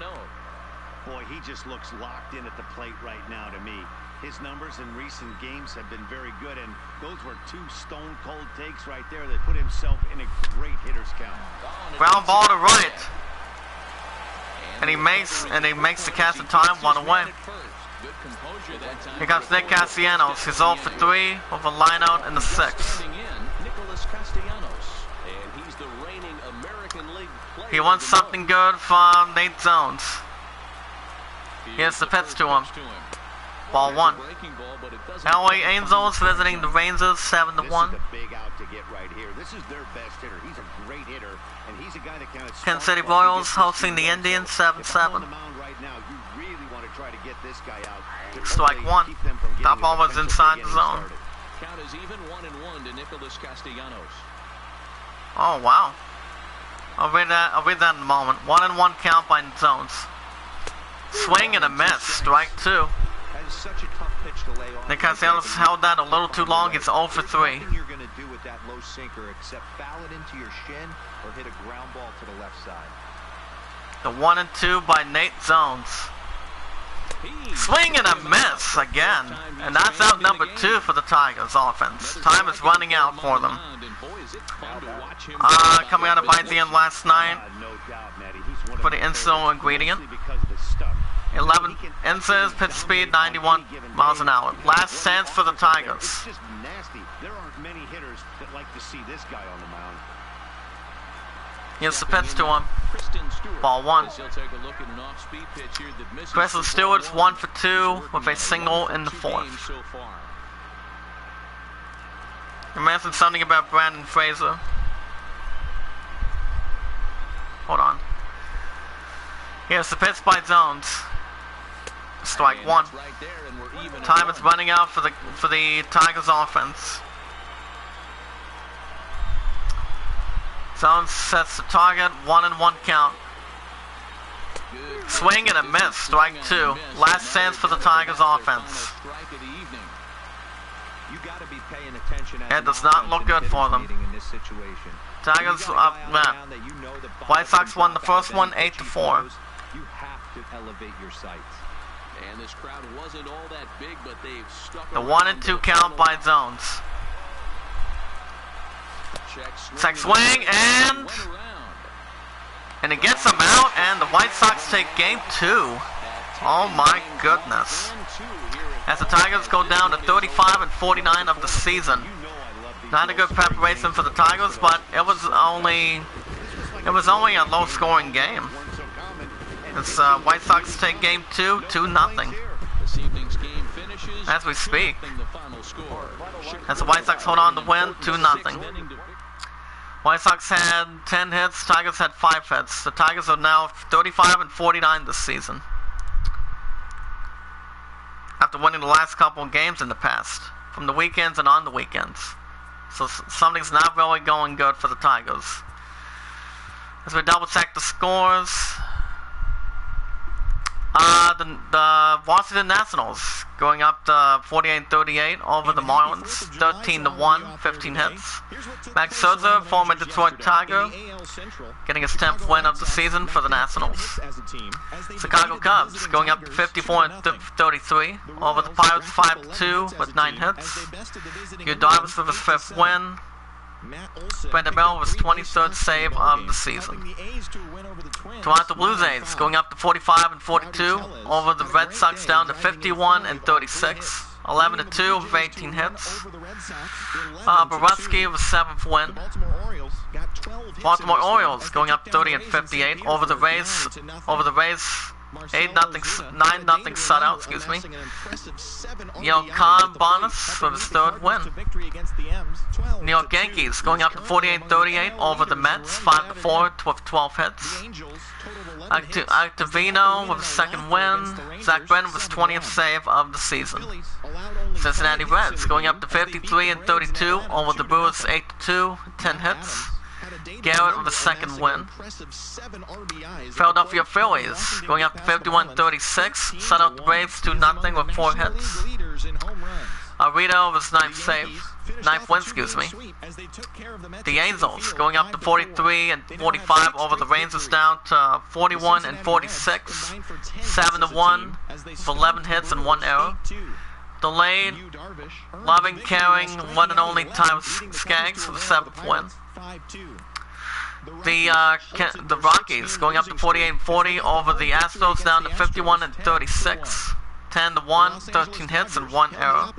Boy, he just looks locked in at the plate right now to me. His numbers in recent games have been very good, and those were 2 stone-cold takes right there that put himself in a great hitter's count. Ground ball to right. And he makes the catch in time, 1 away. Good composure that time. Here comes Nick Castellanos. He's 0 for 3 with a line out in the 6th. And he's the reigning American League player. He wants something good from Nate Zones. Here's the pitch to him. Ball 1. LA Angels visiting the Rangers 7-1. This is a big out to get right here. This is their best hitter. He's a great hitter, and he's a guy that kind of Kansas City Royals hosting the Indians 7-7. Right now, you really want to try to get this guy out. Strike 1. Top ball was inside the zone. Count is even 1-1 to Nicholas Castellanos. Oh wow. I'll read that in a moment. 1-1 count by Zones. Swing and a miss. Strike 2. Such a tough pitch to lay off. Nick Castellanos held that a little too long. He's 0 for 3. Nothing you're going to do with that low sinker except foul it into your shin or hit a ground ball to the left side. The 1-2 by Nate Zones. Swing and a miss again. And that's out number 2 for the Tigers offense. Time is running out for them. Coming out of IGN last night for the Insul ingredient. 11 inches, pitch speed 91 miles an hour. Last chance for the Tigers. It's just nasty. There aren't many hitters that like to see this guy on the mound. Here's the pitch to him. Ball 1. Kristen Stewart's 1 for 2 with a single in the 4th. You mentioned something about Brandon Fraser. Hold on. Here's the pitch by Zones. Strike 1. Time is running out for the Tigers offense. Zones sets the target. 1-1 count. Swing and a miss. Strike 2. Last chance for the Tigers offense. It does not look good for them. Tigers, White Sox won the first one 8-4. You have to elevate your sights. And this crowd wasn't all that big, but they've stuck The 1-2 count by Zones. Check swing and it gets them out, and the White Sox take game 2. Oh my goodness. As the Tigers go down to 35-49 of the season. Not a good preparation for the Tigers, but it was only a low-scoring game. As White Sox take game 2, 2-0. As we speak. As the White Sox hold on to win, 2-0. White Sox had 10 hits, Tigers had 5 hits. The Tigers are now 35-49 this season. After winning the last couple of games in the past. From the weekends and on the weekends. So something's not really going good for the Tigers. As we double check the scores. The Washington Nationals going up to 48-38 over the Marlins, 13-1, 15 hits. Max Scherzer, former Detroit Tiger, getting his 10th win of the season for the Nationals. Chicago Cubs going up to 54-33 over the Pirates, 5-2 with 9 hits. Yu Darvish with his 5th win. Brandon Bell was 23rd save of the season. Toronto Blue Jays going up to 45-42 over the Red Sox, down to 51-36. 11-2 with 18 hits. Borowski with 7th win. Baltimore Orioles going up 30-58 over the Rays. 9-0 shutout, excuse me. Khan Bonus with his 3rd win. New York Yankees going up to 48-38 over the Mets, 5-4 with 12 hits. Octavino with his 2nd win. Zach Brennan was 20th save of the season. Cincinnati Reds going up to 53-32 over the Brewers, 8-2, 10 hits. Garrett with a second win. Philadelphia Phillies going up to 51-36. Shut out the Braves 2-0 with 4 hits. Rito with his ninth win, excuse me. The Angels going up to 43-45 over the Rangers, down to 41-46. 7-1 with 11 hits and 1 error. Delayed, loving, caring, one and only Tyler Skaggs for the 7th win. The Rockies going up to 48-40 over the Astros, down to 51-36. 10-1, 13 hits and 1 error.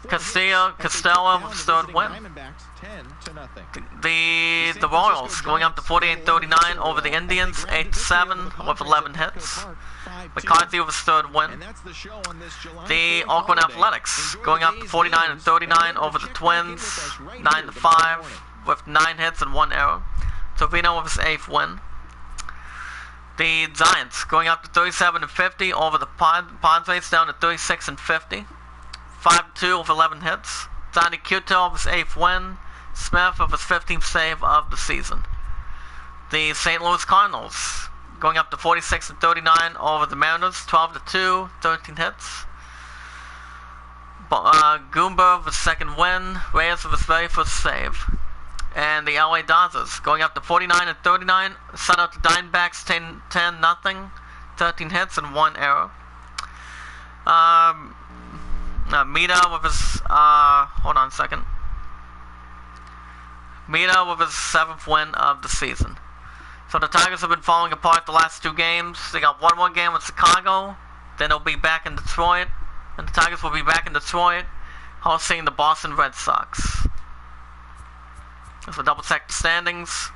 Costello with his 3rd win. The Royals going up to 48-39 over the Indians, 8-7 with 11 hits. McCarthy with his 3rd win. The Oakland Athletics going up to 49-39 over the Twins, 9-5 with 9 hits and 1 error. Torino with his 8th win. The Giants going up to 37-50 over the Padres, down to 36-50. 5-2 with 11 hits. Johnny Cueto with his 8th win. Smith with his 15th save of the season. The St. Louis Cardinals going up to 46-39 over the Mariners, 12-2, 13 hits. Goomba with his 2nd win. Reyes with his very first save. And the LA Dodgers going up to 49-39, shut out the Diamondbacks 10-0, 13 hits and 1 error. Mita with his Mita with his 7th win of the season. So the Tigers have been falling apart the last 2 games. They got one more game with Chicago, then they'll be back in Detroit, and the Tigers will be back in Detroit, hosting the Boston Red Sox. So double check the standings.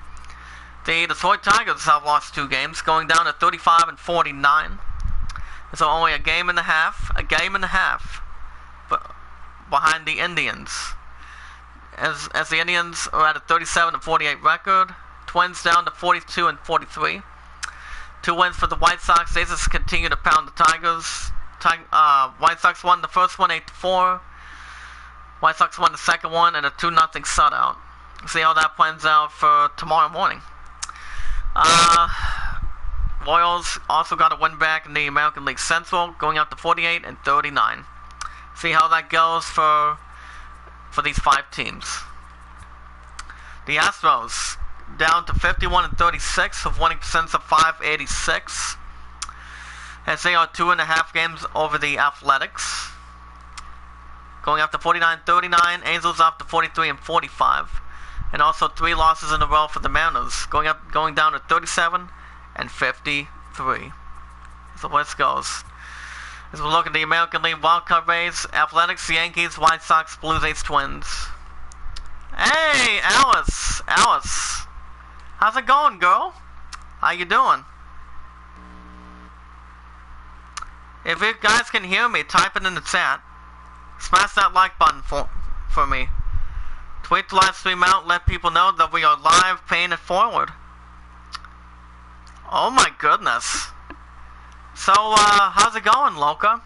The Detroit Tigers have lost 2 games, going down to 35-49. So only a game and a half behind the Indians. As the Indians are at a 37-48 record. Twins down to 42-43. 2 wins for the White Sox. They just continue to pound the Tigers. White Sox won the first one 8-4. White Sox won the second one in a 2-0 shutout. See how that plans out for tomorrow morning. Royals also got a win back in the American League Central, going up to 48-39. See how that goes for these 5 teams. The Astros down to 51-36 with winning percentage of .586, as they are 2.5 games over the Athletics. Going up to 49-39, Angels up to 43-45. And also 3 losses in a row for the Mariners, going down to 37-53. So let's go. As we look at the American League wildcard race, Athletics, Yankees, White Sox, Blues, A's, Twins. Hey, Alice, how's it going, girl? How you doing? If you guys can hear me, type it in the chat. Smash that like button for me. Tweet the live stream out, let people know that we are live, paying it forward. Oh my goodness. So, how's it going, Loca?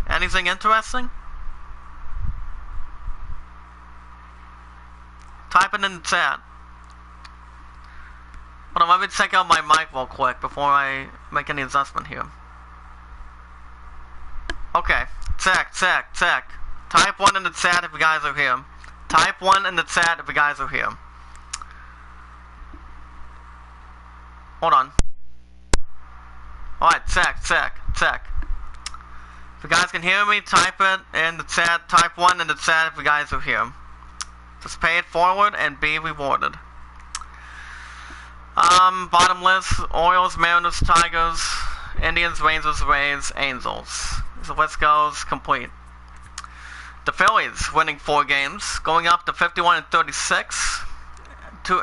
Anything interesting? Type it in the chat. Hold on, let me check out my mic real quick before I make any adjustment here. Okay, check. Type 1 in the chat if you guys are here. Type 1 in the chat if you guys are here. Hold on. Alright, check. If you guys can hear me, type it in the chat. Type 1 in the chat if you guys are here. Just pay it forward and be rewarded. Bottom list: Orioles, Mariners, Tigers, Indians, Rangers, Rays, Angels. So let's go complete. The Phillies winning 4 games, going up to 51-36.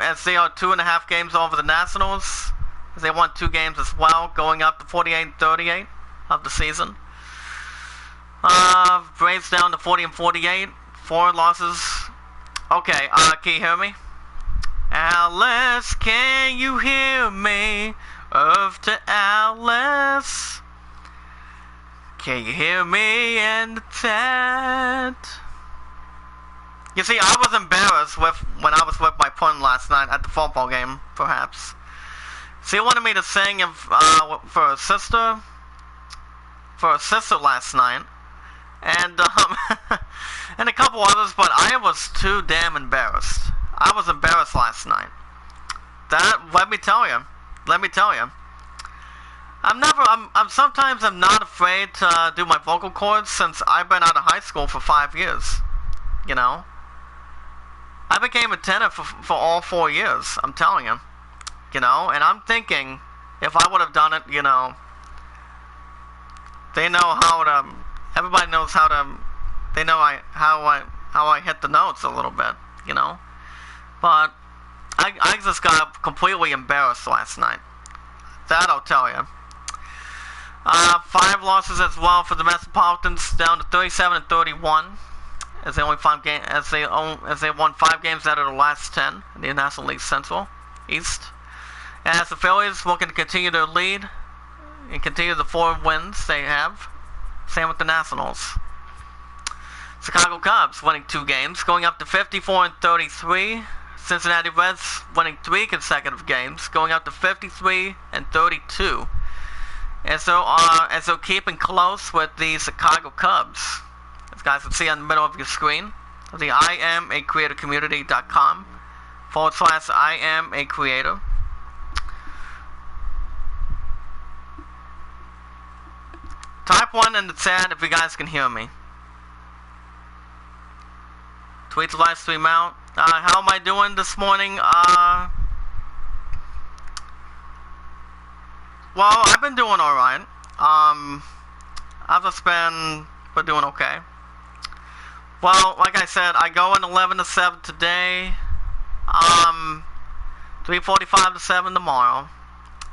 As they are 2.5 games over the Nationals. As they won 2 games as well, going up to 48-38 of the season. Braves down to 40-48, 4 losses. Okay, can you hear me? Alice, can you hear me? Earth to Alice. Can you hear me in the chat? You see, I was embarrassed when I was with my opponent last night at the football game, perhaps. So he wanted me to sing for a sister last night, and and a couple others, but I was too damn embarrassed. I was embarrassed last night. Let me tell you. Sometimes I'm not afraid to do my vocal cords since I've been out of high school for 5 years. You know? I became a tenor for all 4 years, I'm telling you. You know, and I'm thinking, if I would have done it, you know, they know how to, everybody knows how to, they know how I hit the notes a little bit, you know. But I just got completely embarrassed last night. That I'll tell you. 5 losses as well for the Metropolitans, down to 37-31, as they only as they won 5 games out of the last 10 in the National League Central East. And as the Phillies looking to continue their lead and continue the 4 wins they have, same with the Nationals. Chicago Cubs winning 2 games, going up to 54-33. Cincinnati Reds winning 3 consecutive games, going up to 53-32. As they're keeping close with the Chicago Cubs. As you guys can see on the middle of your screen, the IamACreatorCommunity.com/IamACreator. Type 1 in the chat if you guys can hear me. Tweet the live stream out. How am I doing this morning? Well, I've been doing alright. I've just been doing okay. Well, like I said, I go in 11 to 7 today. 3:45 to 7 tomorrow.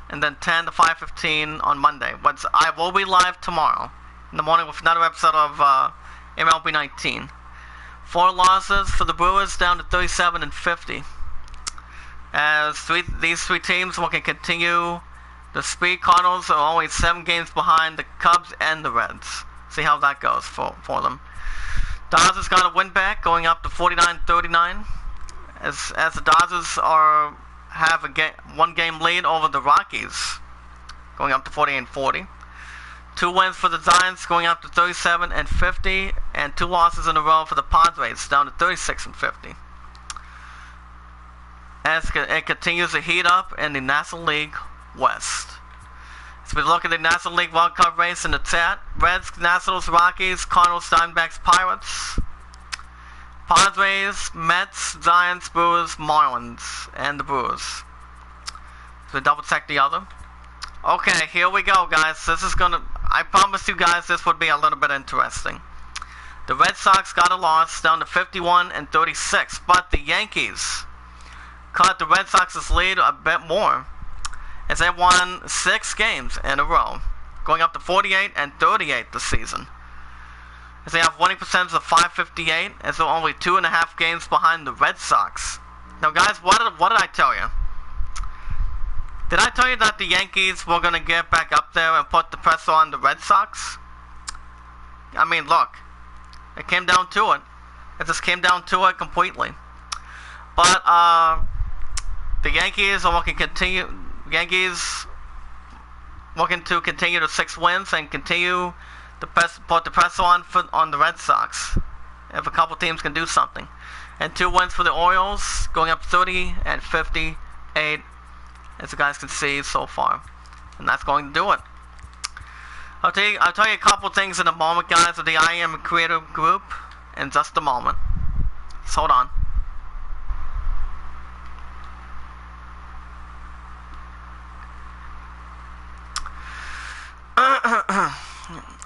And then 10 to 5:15 on Monday. But I will be live tomorrow in the morning with another episode of MLB 19. 4 losses for the Brewers, down to 37-50. As these 3 teams will continue. The Speed Cardinals are only 7 games behind the Cubs and the Reds. See how that goes for them. Dodgers got a win back, going up to 49-39. As the Dodgers have a 1-game lead over the Rockies, going up to 48-40. 2 wins for the Giants, going up to 37-50, and 2 losses in a row for the Padres, down to 36-50. As it continues to heat up in the National League West. As we look at the National League Wild Card race in the chat, Reds, Nationals, Rockies, Cardinals, Diamondbacks, Pirates, Padres, Mets, Giants, Brewers, Marlins, and the Brewers. So we double check the other. Okay, here we go, guys. I promised you guys this would be a little bit interesting. The Red Sox got a loss, down to 51-36, but the Yankees cut the Red Sox's lead a bit more, as they won 6 games in a row, going up to 48-38 this season. As they have winning percentage of .558, as they're only 2.5 games behind the Red Sox. Now, guys, what did I tell you? Did I tell you that the Yankees were going to get back up there and put the pressure on the Red Sox? I mean, look, it came down to it. It just came down to it completely. But the Yankees are looking to continue the 6 wins and continue to put the pressure on the Red Sox. If a couple teams can do something. And 2 wins for the Orioles, going up 30-58, as you guys can see so far. And that's going to do it. I'll tell you a couple things in a moment, guys, of the I Am Creator group in just a moment. So hold on.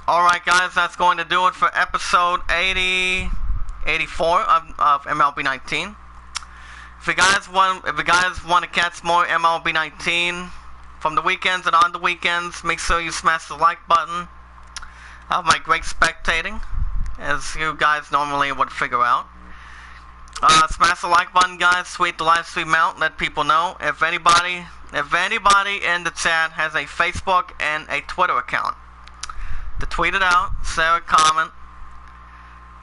Alright, guys, that's going to do it for episode 84 of MLB 19. If you guys want to catch more MLB 19 from the weekends and on the weekends, make sure you smash the like button. I have my great spectating, as you guys normally would figure out. Smash the like button, guys. Tweet the live stream out. Let people know. If anybody in the chat has a Facebook and a Twitter account, to tweet it out, share a comment,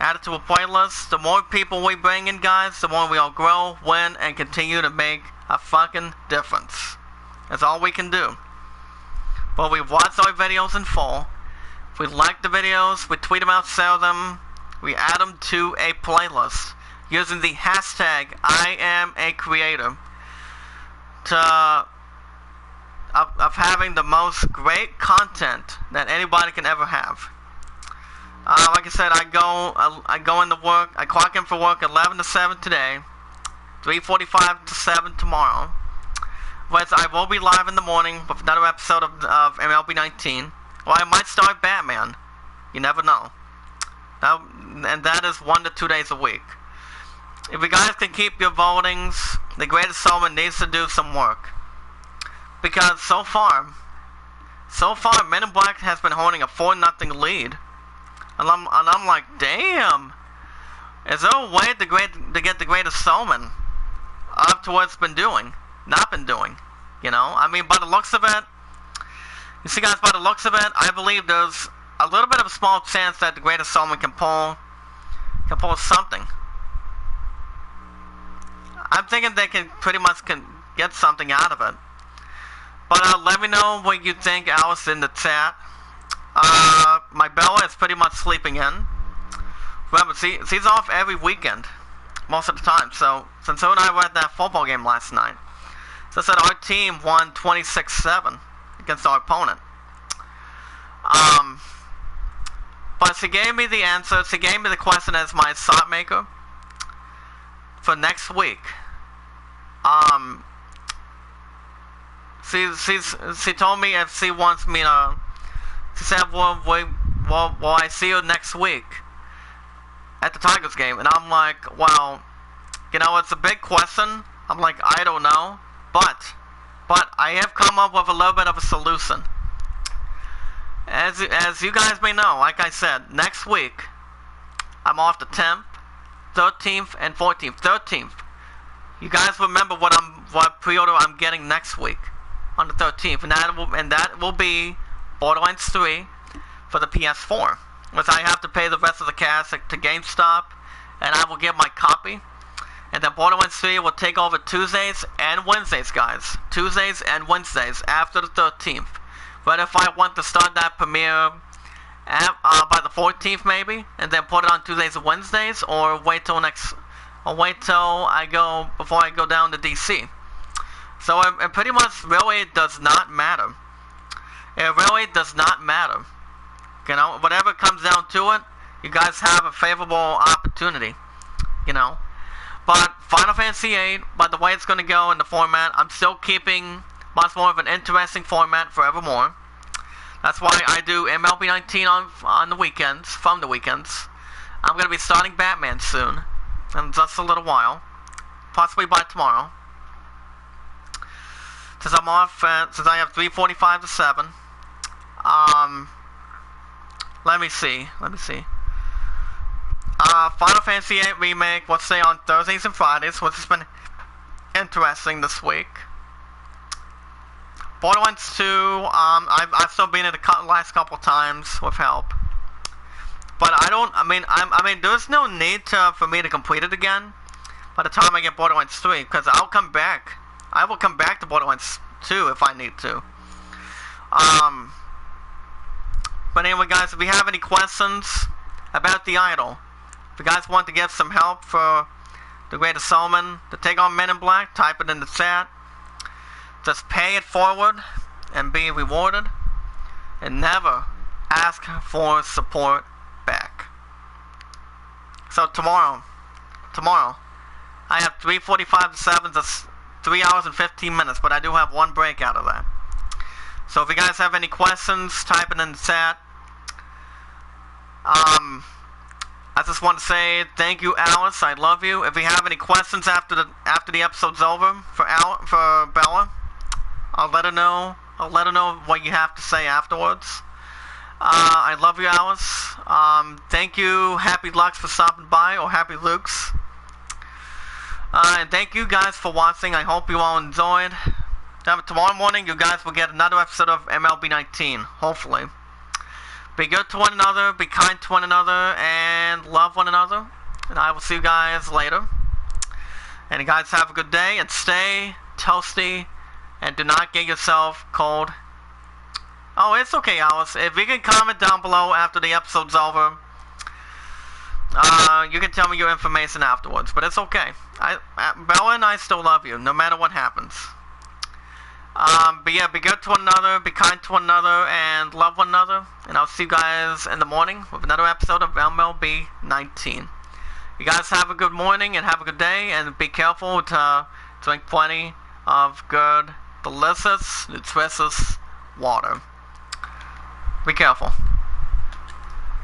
Add it to a playlist. The more people we bring in, guys, the more we all grow, win, and continue to make a fucking difference. That's all we can do. But we watch our videos in full. If we like the videos, we tweet them out, share them. We add them to a playlist using the hashtag #IamACreator of having the most great content that anybody can ever have. Like I said, I go into work. I clock in for work 11 to 7 today, 3:45 to 7 tomorrow. But I will be live in the morning with another episode of MLB 19. Or I might start Batman. You never know. And that is 1 to 2 days a week. If you guys can keep your votings, the Greatest Showman needs to do some work. Because so far, Men in Black has been holding a 4-0 lead. And I'm like, damn. Is there a way to get the Greatest Showman up to what it's been doing? Not been doing. You know? I mean, by the looks of it, you see, guys, by the looks of it, I believe there's a little bit of a small chance that the Greatest Showman can pull something. I'm thinking they can pretty much get something out of it. But let me know what you think, Alice, in the chat. My Bella is pretty much sleeping in. Remember, she's off every weekend, most of the time. So, since her and I were at that football game last night, so I said our team won 26-7 against our opponent. But she gave me the answer. She gave me the question as my shot maker for next week. She told me if she wants me to. She said, well, I see you next week at the Tigers game. And I'm like, well, you know, it's a big question. I'm like, I don't know. But I have come up with a little bit of a solution. As you guys may know, like I said, next week, I'm off the 10th, 13th, and 14th. 13th. You guys remember what pre-order I'm getting next week on the 13th. And that will be Borderlands 3 for the PS4, which I have to pay the rest of the cash to GameStop, and I will get my copy. And then Borderlands 3 will take over Tuesdays and Wednesdays, guys. Tuesdays and Wednesdays after the 13th. But if I want to start that premiere by the 14th, maybe, and then put it on Tuesdays and Wednesdays, or wait till before I go down to DC. So it pretty much really does not matter. It really does not matter. You know, whatever comes down to it, you guys have a favorable opportunity. You know. But Final Fantasy VIII, by the way it's going to go in the format, I'm still keeping much more of an interesting format forevermore. That's why I do MLB 19 on the weekends, from the weekends. I'm going to be starting Batman soon, in just a little while, possibly by tomorrow. Since I'm off, since I have 3:45 to 7. Let me see. Final Fantasy VIII Remake, let's say on Thursdays and Fridays, which has been interesting this week. Borderlands 2, I've still been in the last couple times with help. But I mean, there's no need for me to complete it again by the time I get Borderlands 3, because I'll come back. I will come back to Borderlands 2 if I need to. But anyway, guys, if you have any questions about the idol, if you guys want to get some help for the Greatest Showman to take on Men in Black, type it in the chat. Just pay it forward and be rewarded, and never ask for support back. So tomorrow, I have 3:45 to 7, that's 3 hours and 15 minutes, but I do have one break out of that. So if you guys have any questions, type it in the chat. I just want to say thank you, Alice. I love you. If you have any questions after the episode's over for Bella, I'll let her know. I'll let her know what you have to say afterwards. I love you, Alice. Thank you, Happy Lux, for stopping by, or Happy Lukes. And thank you guys for watching. I hope you all enjoyed. Tomorrow morning, you guys will get another episode of MLB 19, hopefully. Be good to one another, be kind to one another, and love one another. And I will see you guys later. And you guys have a good day, and stay toasty, and do not get yourself cold. Oh, it's okay, Alice. If you can comment down below after the episode's over, you can tell me your information afterwards, but it's okay. Bella and I still love you, no matter what happens. But yeah, be good to one another, be kind to one another, and love one another. And I'll see you guys in the morning with another episode of MLB 19. You guys have a good morning and have a good day, and be careful to drink plenty of good, delicious, nutritious water. Be careful.